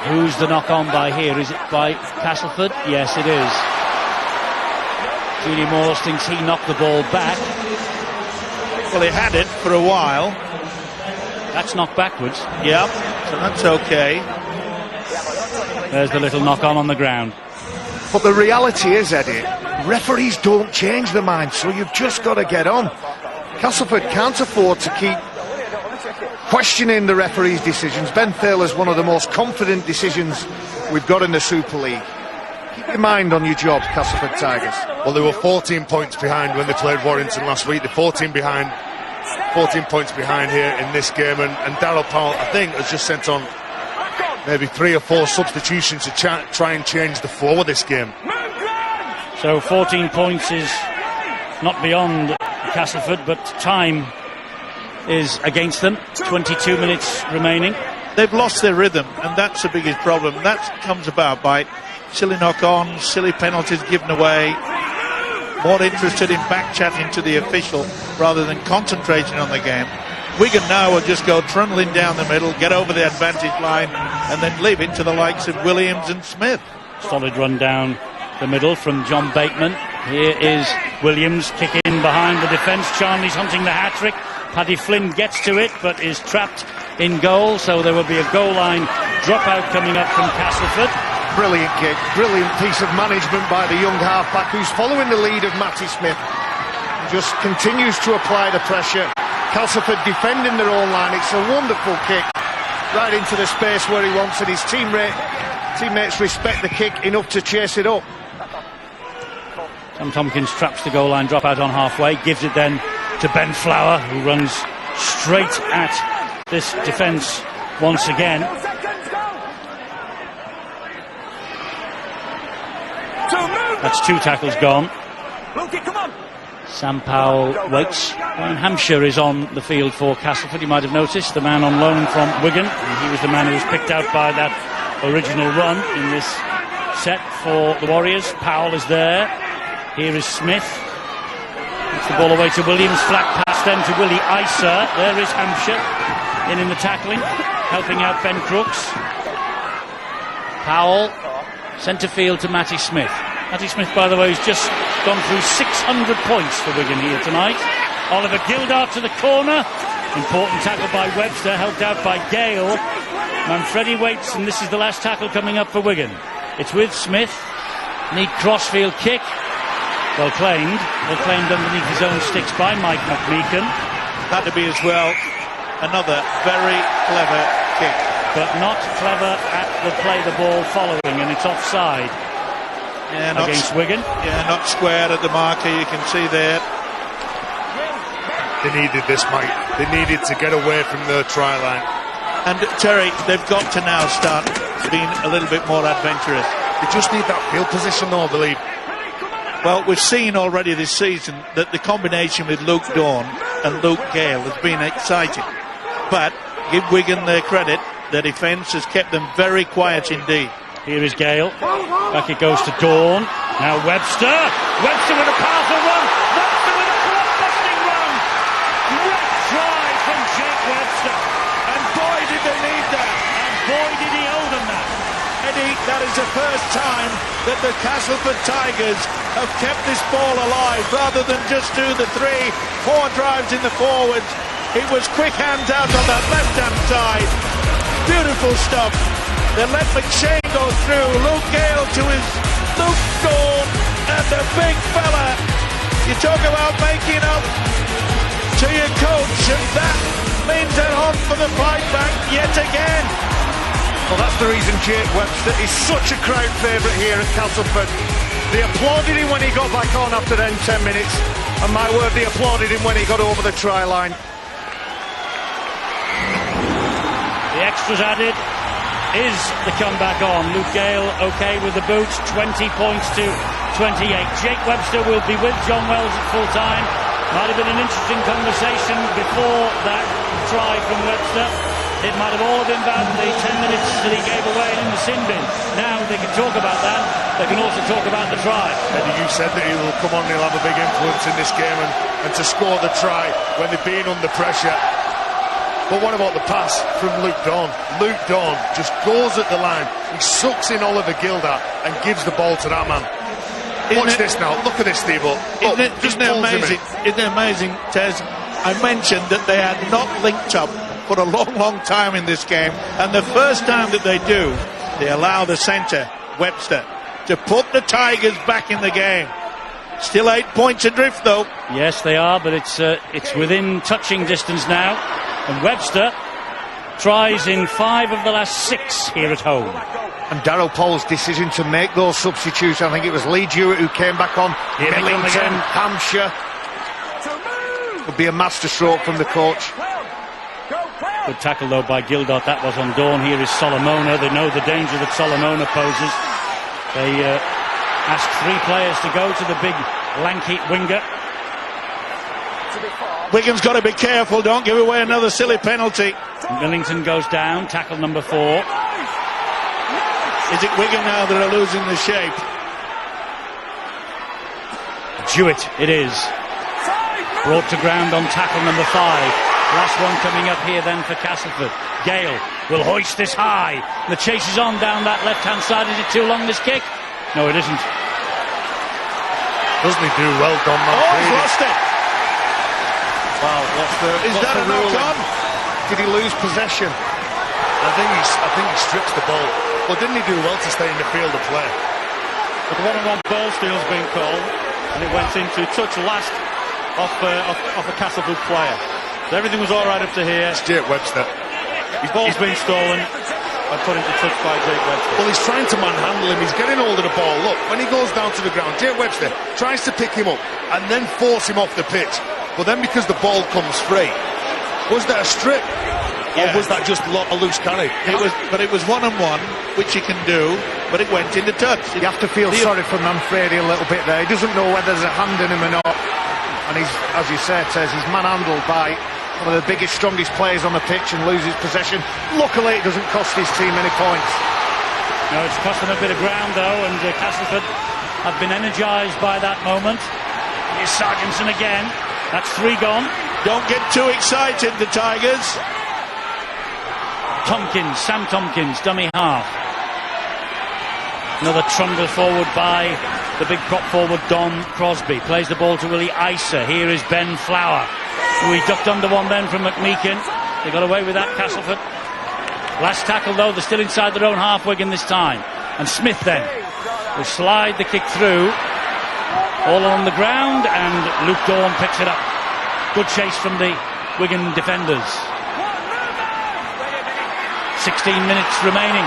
who's the knock-on by here? Is it by Castleford? Yes, it is. Judy Morse thinks he knocked the ball back. Well, he had it for a while. That's knocked backwards. Yep, so that's okay. There's the little knock-on on the ground. But the reality is, Eddie, referees don't change their mind, so you've just got to get on. Castleford can't afford to keep questioning the referee's decisions. Ben Thaler's one of the most confident decisions we've got in the Super League. Keep your mind on your job, Castleford Tigers. Well, they were 14 points behind when they played Warrington last week. They're 14 points behind here in this game, and Darryl Powell, I think, has just sent on maybe 3 or 4 substitutions to try and change the flow of this game. So 14 points is not beyond Castleford, but time is against them. 22 minutes remaining. They've lost their rhythm, and that's the biggest problem. That comes about by silly knock-ons, silly penalties given away, more interested in back-chatting to the official rather than concentrating on the game. Wigan now will just go trundling down the middle, get over the advantage line, and then leave it to the likes of Williams and Smith. Solid run down the middle from John Bateman. Here is Williams kicking behind the defence. Charnley's hunting the hat-trick. Paddy Flynn gets to it, but is trapped in goal, so there will be a goal line dropout coming up from Castleford. Brilliant kick, brilliant piece of management by the young halfback, who's following the lead of Matty Smith. Just continues to apply the pressure. Castleford defending their own line. It's a wonderful kick right into the space where he wants it. His teammates respect the kick enough to chase it up. Tom Tompkins traps the goal line dropout on halfway, gives it then to Ben Flower, who runs straight at this defence once again. That's 2 tackles gone. Sam Powell waits. Ryan Hampshire is on the field for Castleford. You might have noticed the man on loan from Wigan. He was the man who was picked out by that original run in this set for the Warriors. Powell is there. Here is Smith. It's the ball away to Williams, flat pass then to Willie Iser. There is Hampshire in the tackling, helping out Ben Crooks. Powell, centre field to Matty Smith. Matty Smith, by the way, has just gone through 600 points for Wigan here tonight. Oliver Gildart to the corner. Important tackle by Webster, helped out by Gale. Manfredi waits, and this is the last tackle coming up for Wigan. It's with Smith. Neat crossfield kick. Well claimed underneath his own sticks by Mike McMeekan. Had to be as well another very clever kick. But not clever at the play the ball following, and it's offside against Wigan. Yeah, not square at the marker, you can see there. They needed this, Mike. They needed to get away from the try line. And Terry, they've got to now start being a little bit more adventurous. They just need that field position though, I believe. Well, we've seen already this season that the combination with Luke Dawn and Luke Gale has been exciting. But give Wigan their credit, their defence has kept them very quiet indeed. Here is Gale. Back it goes to Dawn. Now Webster. Webster with a powerful run. Webster with a blockbusting run. Great try from Jake Webster. And boy, did they need that. And boy, did he owe them that. Eddie, that is the first time that the Castleford Tigers have kept this ball alive rather than just do the 3-4 drives in the forwards. It was quick hands out on that left-hand side. Beautiful stuff. They let McShane go through. Luke Gale to his Luke Dawn, and the big fella. You talk about making up to your coach, and that means they're on for the fight back yet again. Well, that's the reason Jake Webster is such a crowd favourite here at Castleford. They applauded him when he got back on after then 10 minutes, and my word, they applauded him when he got over the try line. The extras added. Is the comeback on? Luke Gale okay with the boots, 20 points to 28. Jake Webster will be with John Wells at full time. Might have been an interesting conversation before that try from Webster. It might have all been about the 10 minutes that he gave away in the sin bin. Now they can talk about that. They can also talk about the try. Eddie, you said that he will come on and he'll have a big influence in this game, and to score the try when they've been under pressure. But what about the pass from Luke Dawn? Luke Dawn just goes at the line. He sucks in Oliver Gildart and gives the ball to that man. Watch this now. Look at this, Steve. Isn't it amazing? Isn't it amazing, Tez? I mentioned that they had not linked up for a long, long time in this game. And the first time that they do, they allow the centre, Webster, to put the Tigers back in the game. Still 8 points adrift, though. Yes, they are, but it's within touching distance now. And Webster tries in 5 of the last 6 here at home. And Darryl Powell's decision to make those substitutes, I think it was Lee Jewett who came back on. Millington, Hampshire. Would be a masterstroke from the coach. Good tackle though by Gildart, that was on Dawn. Here is Solomona. They know the danger that Solomona poses. They ask 3 players to go to the big lanky winger. Wigan's got to be careful, don't give away another silly penalty. Millington goes down, tackle number 4. Is it Wigan now that are losing the shape? Jewett, it is. Brought to ground on tackle number 5. Last one coming up here then for Castleford. Gale will hoist this high. The chase is on down that left-hand side. Is it too long, this kick? No, it isn't. Doesn't he do well, Don? He's lost it. Wow, Is that a knock-on? Did he lose possession? I think he strips the ball. But didn't he do well to stay in the field of play? But the one-on-one ball steal's been called, and it went into touch last off a Castleford player. So everything was all right up to here. It's Jake Webster. His ball's been stolen and put into touch by Jake Webster. Well, he's trying to manhandle him. He's getting hold of the ball. Look, when he goes down to the ground, Jake Webster tries to pick him up and then force him off the pitch. But then because the ball comes free, was that a strip? Yeah. Or was that just a loose carry? It was one-on-one, which he can do, but it went into touch. You have to feel sorry for Manfredi a little bit there. He doesn't know whether there's a hand in him or not. And he's, as you said, Tez, he's manhandled by one of the biggest, strongest players on the pitch and loses possession. Luckily, it doesn't cost his team any points. No, it's cost them a bit of ground, though, and Castleford have been energised by that moment. Here's Sargentson again. That's 3 gone. Don't get too excited, the Tigers. Sam Tompkins, dummy half. Another trundle forward by the big prop forward Don Crosby. Plays the ball to Willie Isa. Here is Ben Flower. We ducked under one then from McMeekin. They got away with that, Castleford. Last tackle though, they're still inside their own half, Wigan this time. And Smith then will slide the kick through. All on the ground, and Luke Dawn picks it up. Good chase from the Wigan defenders. 16 minutes remaining.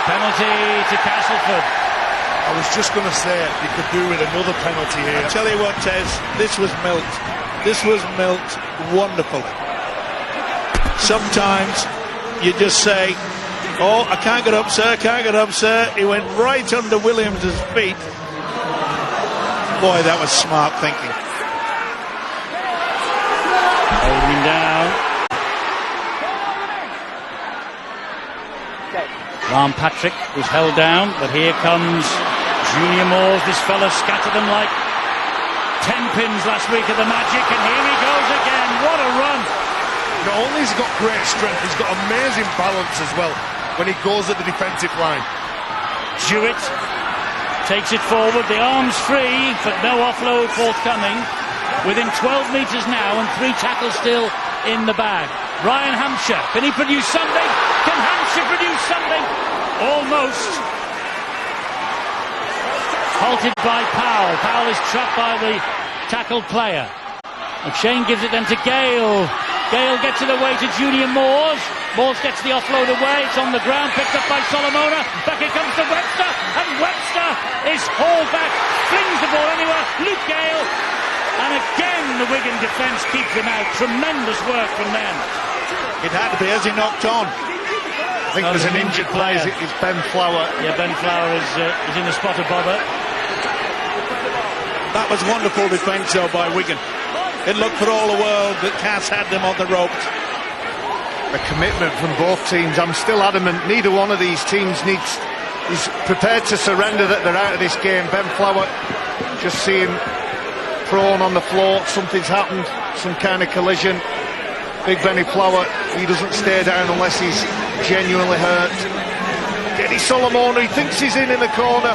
Penalty to Castleford. I was just going to say you could do with another penalty here. I tell you what, Tez, this was milked. This was milked wonderfully. Sometimes you just say, oh, I can't get up, sir, can't get up, sir. He went right under Williams' feet. Boy, that was smart thinking. Holding him down. Ron Patrick was held down, but here comes Junior Moores. This fella scattered them like 10 pins last week at the Magic, and here he goes again. What a run! Not only has he got great strength, he's got amazing balance as well when he goes at the defensive line. Jewett takes it forward, the arms free, but no offload forthcoming. Within 12 metres now, and 3 tackles still in the bag. Ryan Hampshire, can he produce something? Can Hampshire produce something? Almost. Halted by Powell. Powell is trapped by the tackled player. McShane gives it then to Gale. Gale gets it away to Junior Moores. Moores gets the offload away. It's on the ground, picked up by Solomona. Back it comes to Webster, and Webster is hauled back, flings the ball anywhere. Luke Gale, and again the Wigan defence keeps him out. Tremendous work from them. It had to be as he knocked on. I think there's an injured player. It's Ben Flower. Yeah, Ben Flower is in the spot of bother. That was wonderful defence though by Wigan. It looked for all the world that Cass had them on the ropes. A commitment from both teams. I'm still adamant neither one of these teams is prepared to surrender that they're out of this game. Ben Flower, just seeing prone on the floor, something's happened, some kind of collision. Big Benny Flower, he doesn't stay down unless he's genuinely hurt. Eddie Solomon, he thinks he's in the corner.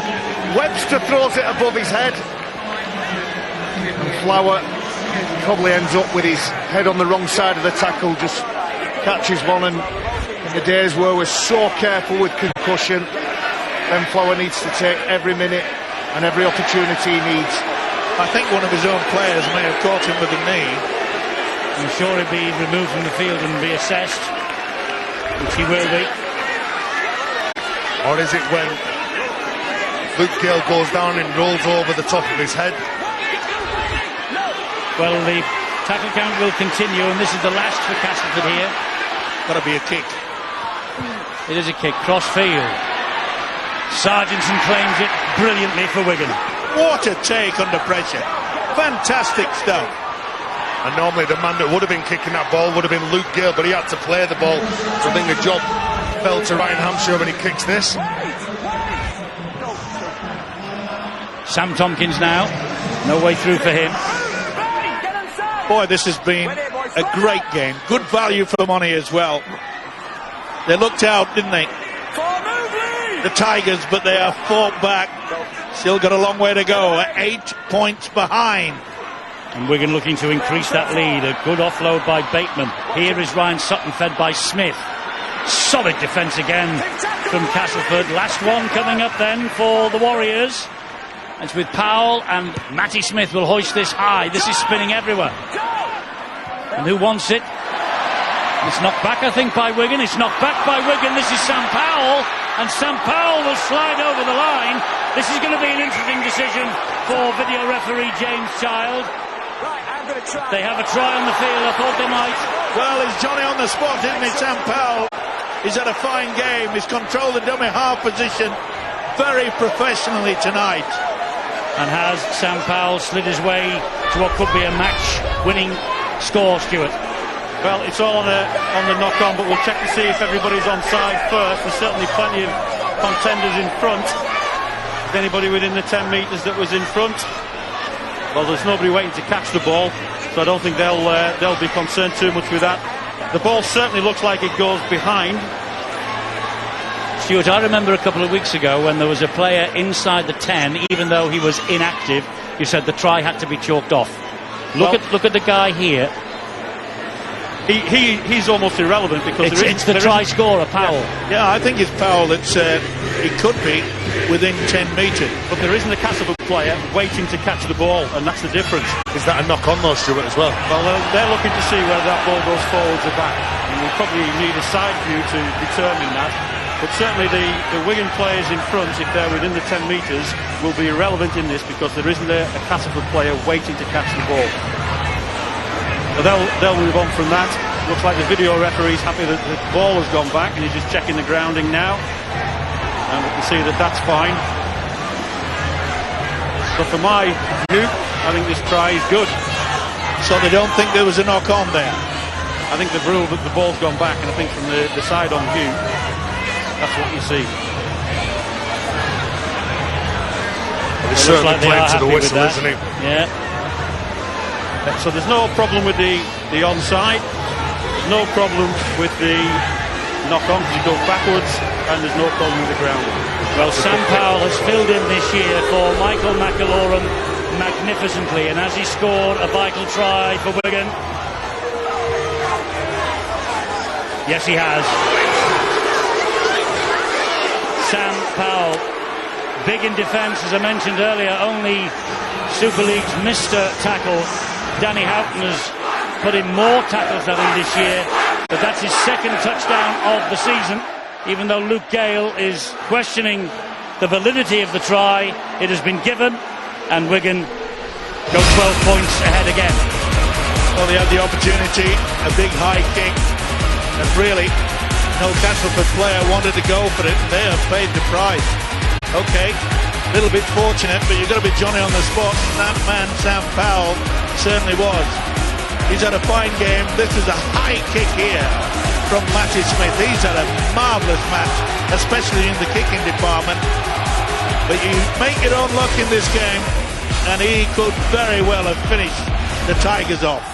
Webster throws it above his head. And Flower probably ends up with his head on the wrong side of the tackle, just catches one. And in the days where we're so careful with concussion, Ben Flower needs to take every minute and every opportunity he needs. I think one of his own players may have caught him with a knee. I'm sure he'll be removed from the field and be assessed, which he will be. Or is it when Luke Gale goes down and rolls over the top of his head? Well, the tackle count will continue, and this is the last for Castleford here. Got to be a kick. It is a kick, cross field. Sargentson claims it brilliantly for Wigan. What a take under pressure. Fantastic stuff. And normally the man that would have been kicking that ball would have been Luke Gale, but he had to play the ball. So I think the job fell to Ryan Hampshire when he kicks this. Sam Tompkins now. No way through for him. Boy, this has been a great game. Good value for the money as well. They looked out, didn't they? The Tigers, but they are fought back. Still got a long way to go. 8 points behind. And Wigan looking to increase that lead. A good offload by Bateman. Here is Ryan Sutton, fed by Smith. Solid defence again from Castleford. Last one coming up then for the Warriors. It's with Powell, and Matty Smith will hoist this high. This is spinning everywhere. And who wants it? It's knocked back, I think, by Wigan. It's knocked back by Wigan. This is Sam Powell, and Sam Powell will slide over the line. This is going to be an interesting decision for video referee James Child. They have a try on the field. I thought they might. Well, he's Johnny on the spot, isn't he, Sam Powell? He's had a fine game. He's controlled the dummy half position very professionally tonight. And has Sam Powell slid his way to what could be a match-winning score, Stuart? Well, it's all on the knock-on, but we'll check to see if everybody's on side first. There's certainly plenty of contenders in front. Anybody within the 10 metres that was in front. Well, there's nobody waiting to catch the ball, so I don't think they'll be concerned too much with that. The ball certainly looks like it goes behind. Stuart, I remember a couple of weeks ago when there was a player inside the 10, even though he was inactive, you said the try had to be chalked off. Look at the guy here. He's almost irrelevant because it's the try scorer, Powell. Yeah, I think it's Powell that's it could be within 10 metres. But there isn't a Castleford player waiting to catch the ball, and that's the difference. Is that a knock on though, Stuart, as well? Well, they're looking to see whether that ball goes forwards or back, and we probably need a side view to determine that. But certainly the Wigan players in front, if they're within the 10 metres, will be irrelevant in this because there isn't a Castleford player waiting to catch the ball. So they'll move on from that. Looks like the video referee's happy that the ball has gone back and he's just checking the grounding now. And we can see that that's fine. So for my view, I think this try is good. So they don't think there was a knock on there? I think they've ruled that the ball's gone back, and I think from the side on view, that's what you see. He's certainly like playing to the whistle, isn't he? Yeah. So there's no problem with the onside. There's no problem with the knock-on because he goes backwards, and there's no problem with the grounding. Well, Sam Powell has filled in this year for Michael McAlorum magnificently, and as he scored a vital try for Wigan. Yes, he has. Sam Powell, big in defence, as I mentioned earlier, only Super League's Mr. Tackle. Danny Houghton has put in more tackles than him this year, but that's his second touchdown of the season. Even though Luke Gale is questioning the validity of the try, it has been given, and Wigan go 12 points ahead again. Well, they had the opportunity, a big high kick, and really no Castleford player wanted to go for it, and they have paid the price. Okay, a little bit fortunate, but you've got to be Johnny on the spot, and that man Sam Powell certainly was. He's had a fine game. This is a high kick here from Matty Smith. He's had a marvellous match, especially in the kicking department. But you make your own luck in this game, and he could very well have finished the Tigers off.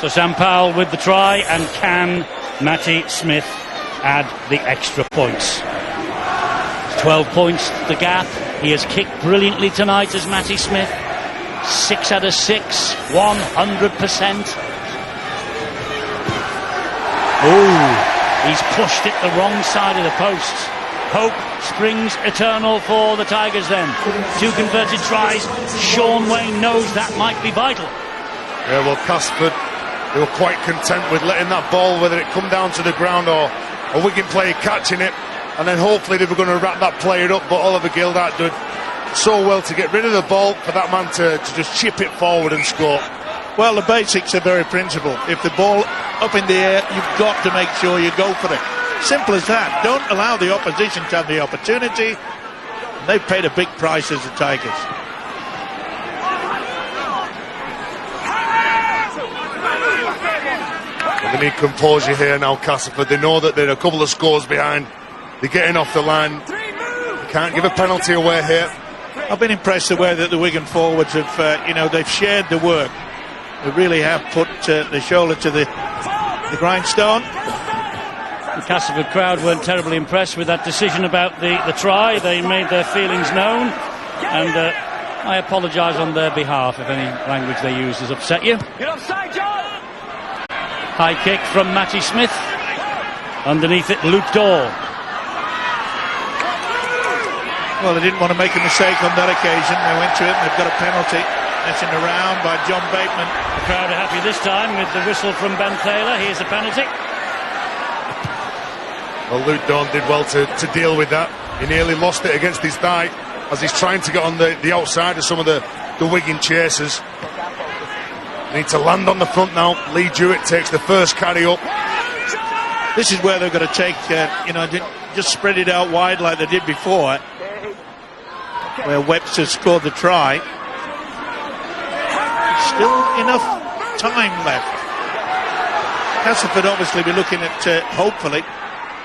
So Sam Powell with the try, and can Matty Smith add the extra points? 12 points the gap. He has kicked brilliantly tonight as Matty Smith. 6 out of 6, 100%. Oh, he's pushed it the wrong side of the post. Hope springs eternal for the Tigers then. 2 converted tries. Sean Wayne knows that might be vital. Yeah, well, Castleford, they were quite content with letting that ball, whether it come down to the ground or a Wigan player catching it, and then hopefully they were going to wrap that player up, but Oliver Gildart did so well to get rid of the ball for that man to just chip it forward and score. Well, the basics are very principled. If the ball up in the air, you've got to make sure you go for it. Simple as that. Don't allow the opposition to have the opportunity. They've paid a big price as the Tigers. They need composure here now, Castleford. They know that they're a couple of scores behind. They're getting off the line. They can't give a penalty away here. I've been impressed the way that the Wigan forwards have, they've shared the work. They really have put the shoulder to the grindstone. The Castleford crowd weren't terribly impressed with that decision about the try. They made their feelings known, and I apologise on their behalf if any language they used has upset you. You're offside, John! High kick from Matty Smith. Underneath it, Luke Dahl. Well, they didn't want to make a mistake on that occasion. They went to it and they've got a penalty. Messing around by John Bateman. The crowd are happy this time with the whistle from Ben Taylor. Here's a penalty. Well, Luke Dawn did well to deal with that. He nearly lost it against his thigh as he's trying to get on the outside of some of the Wigan chasers. They need to land on the front now. Lee Jewett takes the first carry up. This is where they're going to take, just spread it out wide like they did before, where Webster scored the try. Still enough time left. Castleford obviously be looking at, hopefully,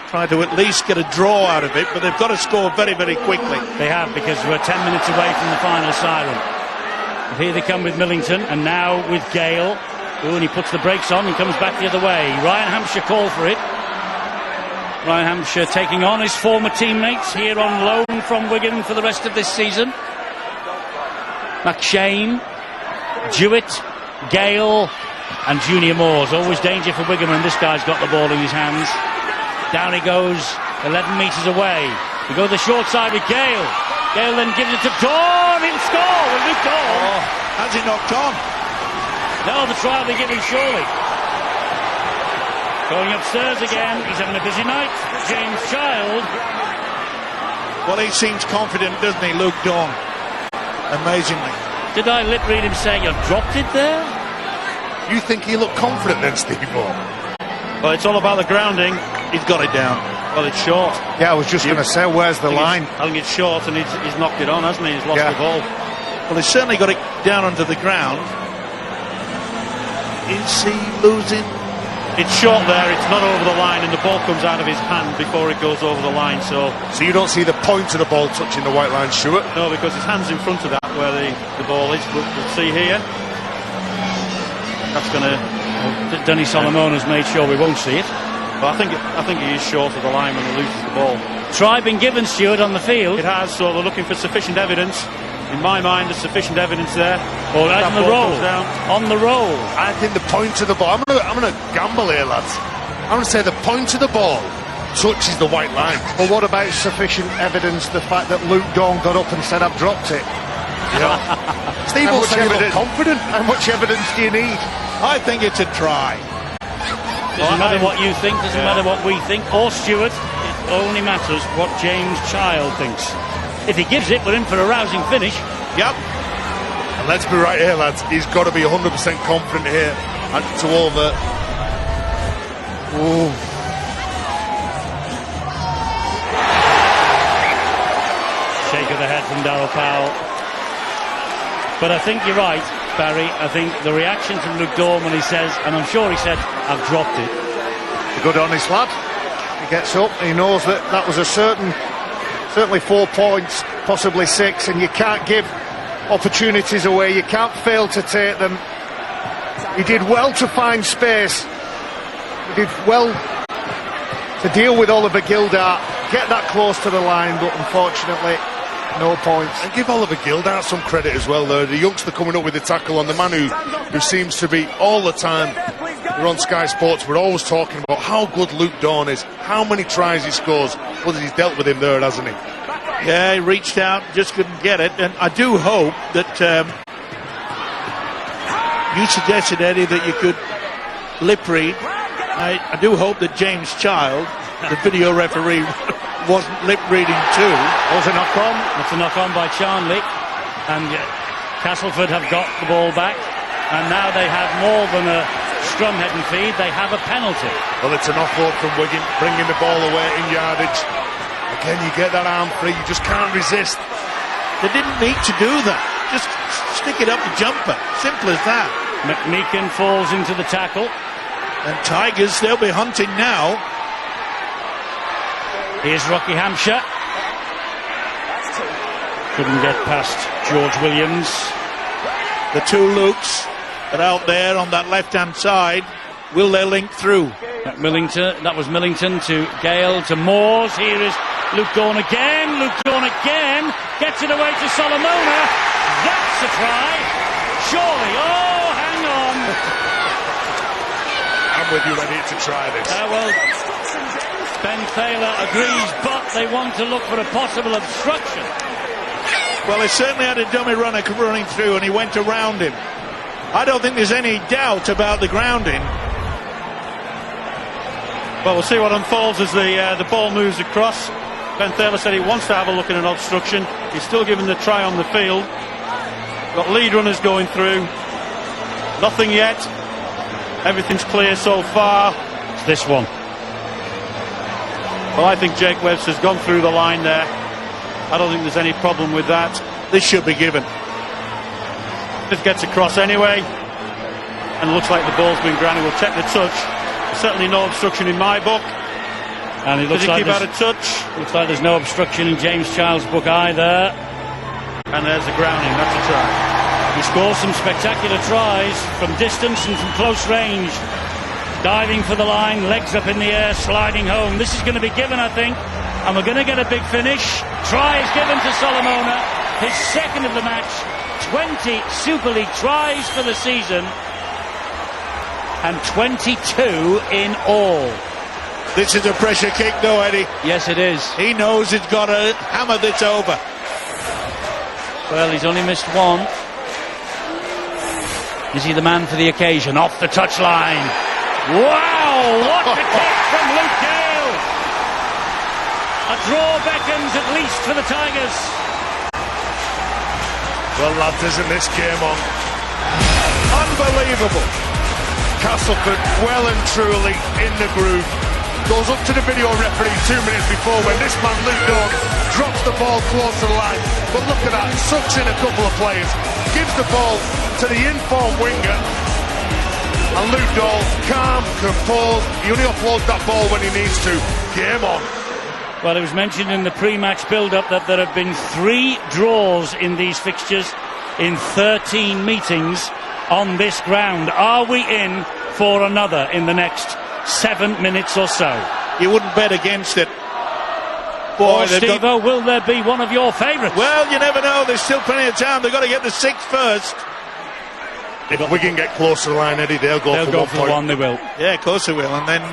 try to at least get a draw out of it, but they've got to score very, very quickly. They have, because we're 10 minutes away from the final siren. Here they come with Millington, and now with Gale. Ooh, and he puts the brakes on and comes back the other way. Ryan Hampshire called for it. Ryan Hampshire taking on his former teammates here on loan from Wigan for the rest of this season. McShane, Jewett, Gale and Junior Moores. Always danger for Wigan when this guy's got the ball in his hands. Down he goes, 11 metres away. We go to the short side with Gale. Gale then gives it to Dawn. He'll score with Luke Dawn. Oh, has he knocked on? No, the try will be given surely. Going upstairs again. He's having a busy night. James Child. Well, he seems confident, doesn't he, Luke Dawn? Amazingly. Did I lip read him saying you've dropped it there? You think he looked confident then, Steve Moore? Well, it's all about the grounding. He's got it down. Well, it's short. Yeah, I was just going to say, where's the line? I think it's short, and he's knocked it on, hasn't he? He's lost the ball. Well, he's certainly got it down onto the ground. Is he losing? It's short there, it's not over the line, and the ball comes out of his hand before it goes over the line. So you don't see the point of the ball touching the white line, Stuart? No, because his hand's in front of that where the ball is. But we'll see here. That's going to... Danny Solomon has made sure we won't see it. But I think he is short of the line when he loses the ball. Try been given, Stuart, on the field. It has, so they're looking for sufficient evidence. In my mind, there's sufficient evidence there. Or on the roll. On the roll. I think the point of the ball... I'm going to gamble here, lads. I'm going to say the point of the ball touches the white line. But what about sufficient evidence, the fact that Luke Dawn got up and said, I've dropped it? Yeah. Steve will say he looked confident. How much evidence do you need? I think it's a try. Doesn't matter what you think, doesn't matter what we think, or Stuart. It only matters what James Child thinks. If he gives it, we're in for a rousing finish. Yep. And let's be right here, lads. He's got to be 100% confident here. And to over. Ooh. Shake of the head from Darryl Powell. But I think you're right, Barry. I think the reaction from Luke Dawn when he says, and I'm sure he said, I've dropped it. A good honest lad. He gets up, he knows that that was certainly 4 points, possibly 6, and you can't give opportunities away, you can't fail to take them. He did well to find space. He did well to deal with Oliver Gildart, get that close to the line, but unfortunately no points. And give Oliver Gildart some credit as well, though. The youngster coming up with the tackle on the man who seems to be all the time. We're on Sky Sports, we're always talking about how good Luke Dawn is, how many tries he scores. Well, he's dealt with him there, hasn't he? Yeah, he reached out, just couldn't get it. And I do hope that you suggested, Eddie, that you could lip read. I do hope that James Child, the video referee, wasn't lip reading too. Was a knock on. It's a knock on by Charnley, and Castleford have got the ball back, and now they have more than a scrum head and feed, they have a penalty. Well, it's an offload from Wigan, bringing the ball away in yardage. Again, you get that arm free, you just can't resist. They didn't need to do that. Just stick it up the jumper. Simple as that. McMeekin falls into the tackle. And Tigers, they'll be hunting now. Here's Rocky Hampshire. Couldn't get past George Williams. The two Lukes are out there on that left-hand side. Will they link through? That was Millington to Gale to Moores. Here is Luke Dawn again. Luke Dawn again. Gets it away to Solomona. That's a try. Surely. Oh, hang on. I'm with you, ready to try this. Well, Ben Thaler agrees, but they want to look for a possible obstruction. Well, he certainly had a dummy runner running through, and he went around him. I don't think there's any doubt about the grounding. Well, we'll see what unfolds as the ball moves across. Ben Thaler said he wants to have a look at an obstruction. He's still given the try on the field. Got lead runners going through. Nothing yet. Everything's clear so far. It's this one. Well, I think Jake Webster's gone through the line there. I don't think there's any problem with that. This should be given. It gets across anyway. And it looks like the ball's been grounded. We'll check the touch. Certainly no obstruction in my book. And it looks Does he like keep out of touch? looks like there's no obstruction in James Child's book either. And there's a grounding, that's a try. He scores some spectacular tries from distance and from close range. Diving for the line, legs up in the air, sliding home. This is going to be given, I think, and we're going to get a big finish. Try is given to Solomona, his second of the match. 20 Super League tries for the season, and 22 in all. This is a pressure kick though, Eddie. Yes, it is. He knows he's got to hammer this over. Well, he's only missed one. Is he the man for the occasion? Off the touchline. Wow, what a kick from Luke Gale! A draw beckons at least for the Tigers. Well, lads, isn't this game on? Unbelievable. Castleford well and truly in the groove. Goes up to the video referee 2 minutes before when this man, Luke Dawn, drops the ball close to the line. But look at that, sucks in a couple of players. Gives the ball to the informed winger. And Luke Dawn, calm, composed. He only offloads that ball when he needs to. Game on. Well, it was mentioned in the pre-match build-up that there have been 3 draws in these fixtures in 13 meetings on this ground. Are we in for another in the next 7 minutes or so? You wouldn't bet against it. Boy, Steve-O, will there be one of your favourites? Well, you never know. There's still plenty of time. They've got to get the 6 first. If Wigan get close to the line, Eddie, they'll go for 1 point. One, they will. Yeah, of course they will. And then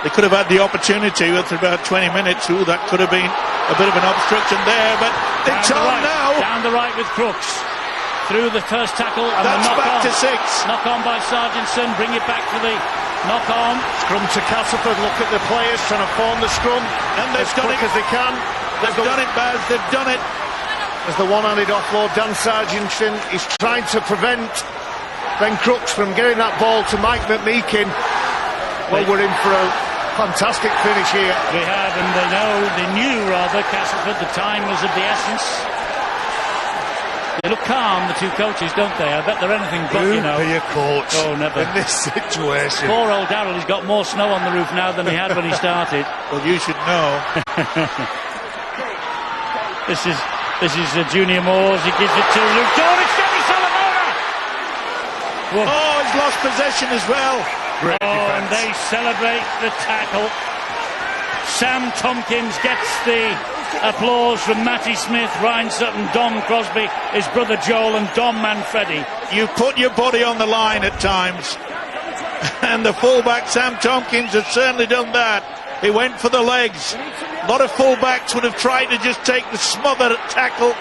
they could have had the opportunity with about 20 minutes. Ooh, that could have been a bit of an obstruction there, but it's on now. Down the right with Crooks. Through the first tackle and That's the knock back on. to 6. Knock on by Sargentson. Bring it back to the knock on. Scrum to Castleford. Look at the players trying to form the scrum And they've as done quick it. as they can. They've done it, Baz. They've done it. As the one-handed offload, Dan Sargentson is trying to prevent Ben Crooks from getting that ball to Mike McMeekin. Well, we're in for a fantastic finish here. We have, and they knew Castleford, the time was of the essence. They look calm, the two coaches, don't they? I bet they're anything but, Who you know. be a coach Oh, never. in this situation? Poor old Darrell, he's got more snow on the roof now than he had when he started. Well, you should know. This is Junior Moores. He gives it to Luke Dawn. It's Debbie Solomona. Oh, he's lost possession as well. Great And defence. they celebrate the tackle. Sam Tompkins gets the applause from Matty Smith, Ryan Sutton, Dom Crosby, his brother Joel, and Dom Manfredi. You put your body on the line at times. And the fullback, Sam Tompkins, has certainly done that. He went for the legs. A lot of fullbacks would have tried to just take the smother tackle.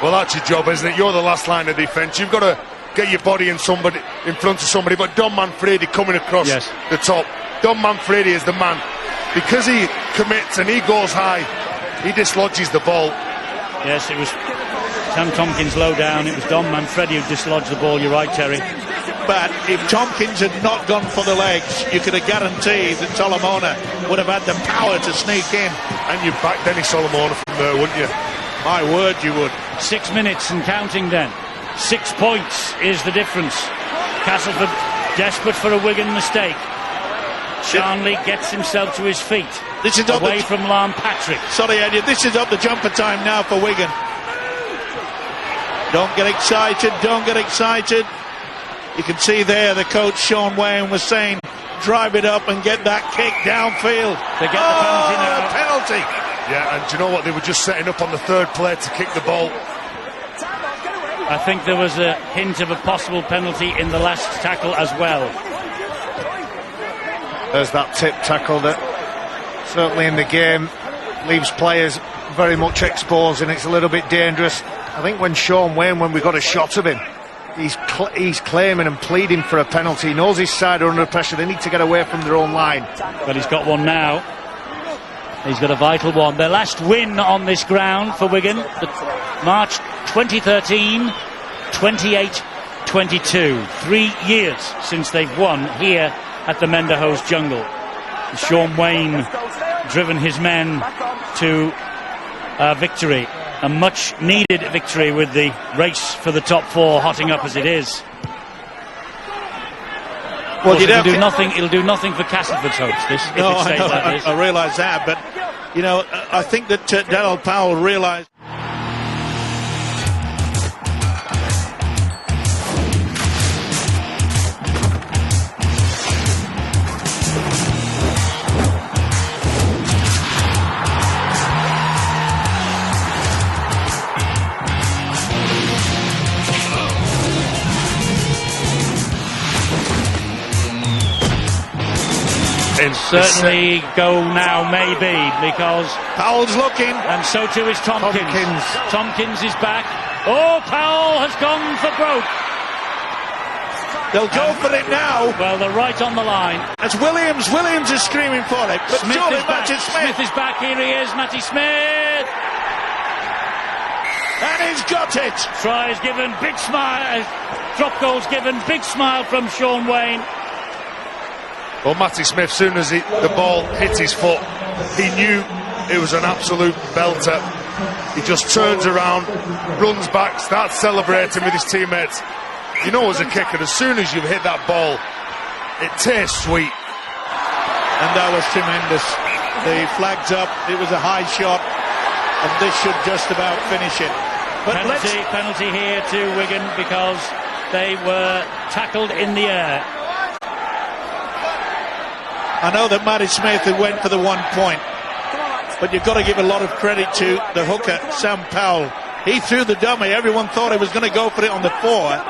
Well, that's your job, isn't it? You're the last line of defence. You've got to get your body in front of somebody. But Dom Manfredi coming across the top. Dom Manfredi is the man. Because he commits and he goes high, he dislodges the ball. Yes, it was Sam Tompkins low down. It was Dom Manfredi who dislodged the ball. You're right, Terry. But if Tompkins had not gone for the legs, you could have guaranteed that Solomona would have had the power to sneak in. And you'd back Dennis Solomona from there, wouldn't you? My word, you would. 6 minutes and counting then. 6 points is the difference. Castleford desperate for a Wigan mistake. Shanley gets himself to his feet. This is away from Lam Patrick. Sorry, Eddie. This is up the jumper time now for Wigan. Don't get excited. Don't get excited. You can see there the coach Sean Wayne was saying, drive it up and get that kick downfield. They get the penalty now. Penalty. Yeah, and do you know what? They were just setting up on the third play to kick the ball. I think there was a hint of a possible penalty in the last tackle as well. There's that tip tackle that certainly in the game leaves players very much exposed, and it's a little bit dangerous. I think when Sean Wayne, when we got a shot of him, he's claiming and pleading for a penalty. He knows his side are under pressure. They need to get away from their own line. But he's got one now. He's got a vital one. Their last win on this ground for Wigan, March 2013, 28-22. 3 years since they've won here at the Menderhose Jungle. Sean Wayne driven his men to victory. A much needed victory with the race for the top 4 hotting up as it is. Well, it'll do nothing. It'll do nothing for Castleford's hopes. This, if it stays like this. I realise that, but you know, I think that Daryl Powell realised. Certainly go now, maybe, because Powell's looking, and so too is Tompkins. Tompkins is back. Oh, Powell has gone for broke. They'll go for it now. Well, they're right on the line. As Williams is screaming for it. But Smith surely is back. Smith Is back. Here he is, Matty Smith. And he's got it. Try is given, big smile. Drop goal's given, big smile from Sean Wayne. Well, Matty Smith, soon as the ball hit his foot, he knew it was an absolute belter. He just turns around, runs back, starts celebrating with his teammates. You know, as a kicker, as soon as you hit that ball, it tastes sweet. And that was tremendous. The flag's up, it was a high shot, and this should just about finish it. But penalty here to Wigan because they were tackled in the air. I know that Matty Smith went for the 1 point, but you've got to give a lot of credit to the hooker, Sam Powell. He threw the dummy. Everyone thought he was going to go for it on the 4.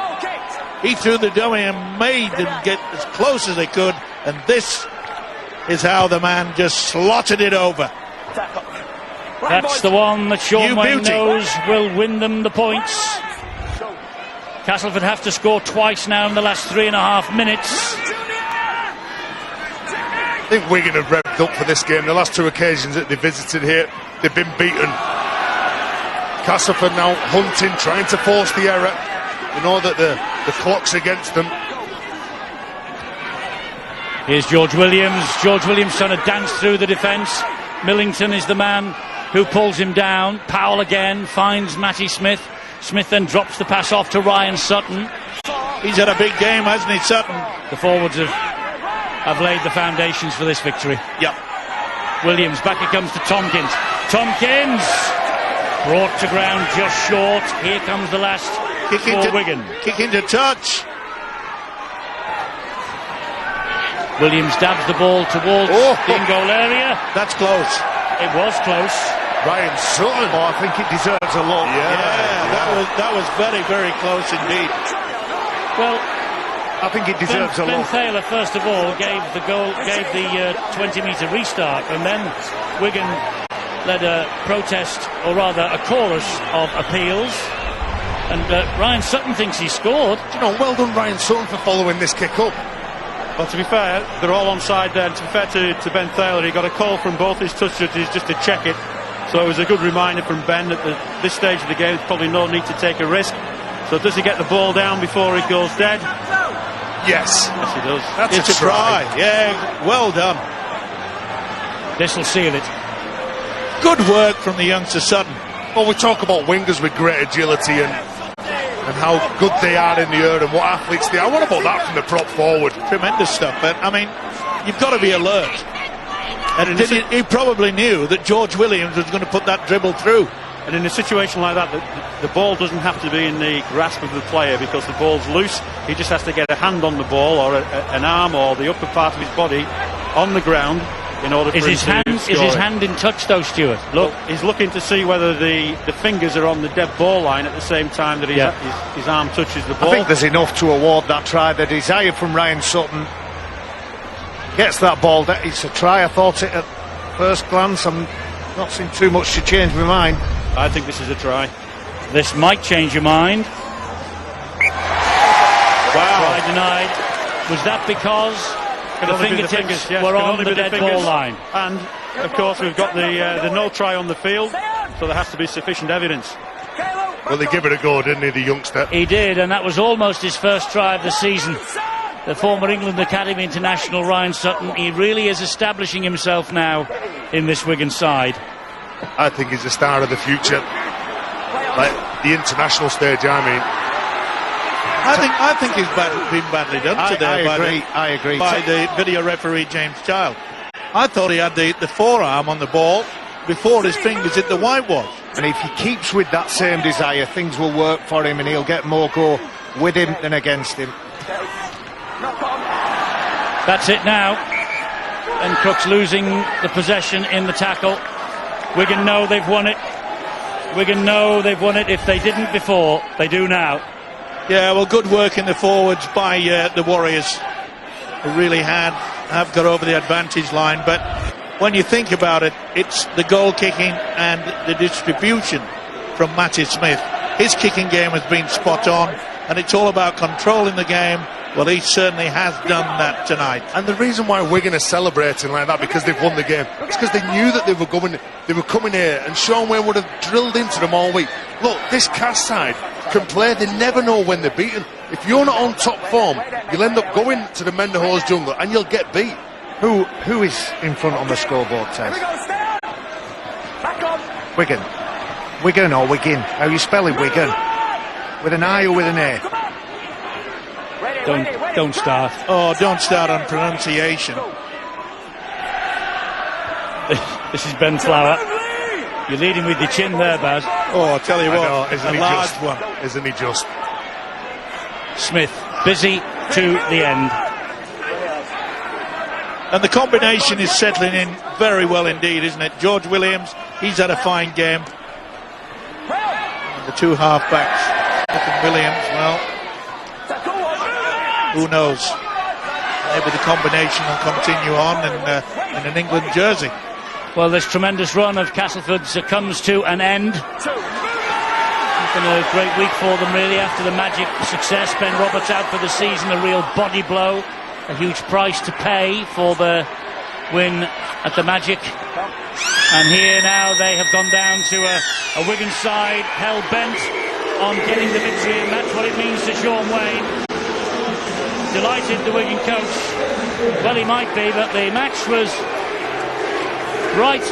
He threw the dummy and made them get as close as they could, and this is how the man just slotted it over. That's the one that Sean Wayne knows will win them the points. Castleford have to score twice now in the last 3.5 minutes. I think Wigan have revved up for this game. The last 2 occasions that they visited here, they've been beaten. Castleford now hunting, trying to force the error. You know that the clock's against them. Here's George Williams. George Williams trying to dance through the defence. Millington is the man who pulls him down. Powell again finds Matty Smith. Smith then drops the pass off to Ryan Sutton. He's had a big game, hasn't he, Sutton? The forwards have laid the foundations for this victory. Yep. Williams, back he comes to Tompkins. Tompkins brought to ground just short. Here comes the last for Wigan. Kick into touch. Williams dabs the ball towards the in-goal area. That's close. It was close. Ryan Sutton. Oh, I think it deserves a look. Yeah, that was very, very close indeed. Well, I think it deserves a Ben look. Thaler, first of all, gave the 20-metre restart, and then Wigan led a protest, or rather a chorus of appeals, and Ryan Sutton thinks he scored. You know, well done Ryan Sutton for following this kick up. Well, to be fair, they're all onside there, and to be fair to Ben Thaler, he got a call from both his touch judges just to check it, so it was a good reminder from Ben that at this stage of the game there's probably no need to take a risk. So does he get the ball down before it goes dead? Yes. Yes, he does. That's a try. Yeah, well done. This will seal it. Good work from the youngster Sutton. Well, we talk about wingers with great agility and how good they are in the air and what athletes they are. What about that from the prop forward? Tremendous stuff. But I mean, you've got to be alert. And he probably knew that George Williams was going to put that dribble through. And in a situation like that, the ball doesn't have to be in the grasp of the player because the ball's loose. He just has to get a hand on the ball or an arm or the upper part of his body on the ground in order for him to score. Is his hand in touch though, Stuart? Look, he's looking to see whether the fingers are on the dead ball line at the same time that his arm touches the ball. I think there's enough to award that try. The desire from Ryan Sutton gets that ball. It's a try. I thought it at first glance. I'm not seeing too much to change my mind. I think this is a try. This might change your mind. Wow. Try denied. Was that because the fingertips were on the dead ball line? And, of course, we've got the no try on the field, so there has to be sufficient evidence. Well, he gave it a go, didn't he, the youngster? He did, and that was almost his first try of the season. The former England Academy international Ryan Sutton, he really is establishing himself now in this Wigan side. I think he's the star of the future. Like the international stage, I mean. I think he's been badly done today. I agree. By the video referee James Child. I thought he had the forearm on the ball before his fingers hit the whitewash. And if he keeps with that same desire, things will work for him and he'll get more go with him than against him. That's it now. And Crooks losing the possession in the tackle. Wigan know they've won it. Wigan know they've won it. If they didn't before, they do now. Yeah, well, good work in the forwards by the Warriors, who really have got over the advantage line. But when you think about it, it's the goal kicking and the distribution from Matty Smith. His kicking game has been spot on, and it's all about controlling the game. Well, he certainly has done that tonight. And the reason why Wigan are celebrating like that, because they've won the game, it's because they knew that they were coming here, and Sean Wayne would have drilled into them all week. Look, this Cast side can play. They never know when they're beaten. If you're not on top form, you'll end up going to the Mendenhall's jungle and you'll get beat. Who is in front on the scoreboard, Ted? Wigan. Wigan or Wigan? How are you spelling Wigan? With an I or with an A? Don't start. Oh, don't start on pronunciation. This is Ben Flower. You're leading with your chin there, Baz. Oh, I'll tell you what, isn't a he large just? one. Isn't he just? Smith, busy to the end. And the combination is settling in very well indeed, isn't it? George Williams, he's had a fine game. And the two half-backs, Smith and Williams, well, who knows? Maybe the combination will continue on in an England jersey. Well, this tremendous run of Castleford's comes to an end. It's been a great week for them, really, after the Magic success. Ben Roberts out for the season, a real body blow. A huge price to pay for the win at the Magic. And here now they have gone down to a Wigan side hell-bent on getting the victory, and that's what it means to Sean Wayne. Delighted, the Wigan coach. Well, he might be, but the match was right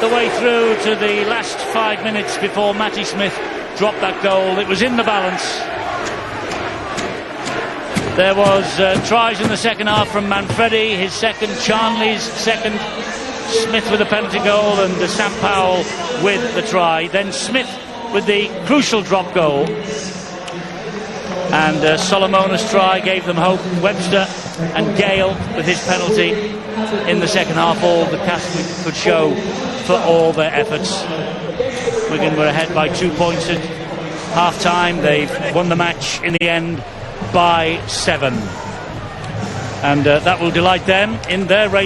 the way through to the last 5 minutes before Matty Smith dropped that goal. It was in the balance. There was tries in the second half from Manfredi, his second, Charnley's second, Smith with a penalty goal, and Sam Powell with the try. Then Smith with the crucial drop goal. And Solomona's try gave them hope. Webster and Gale with his penalty in the second half, all the Castleford could show for all their efforts. Wigan were ahead by 2 points at half-time. They've won the match in the end by 7. And that will delight them in their race.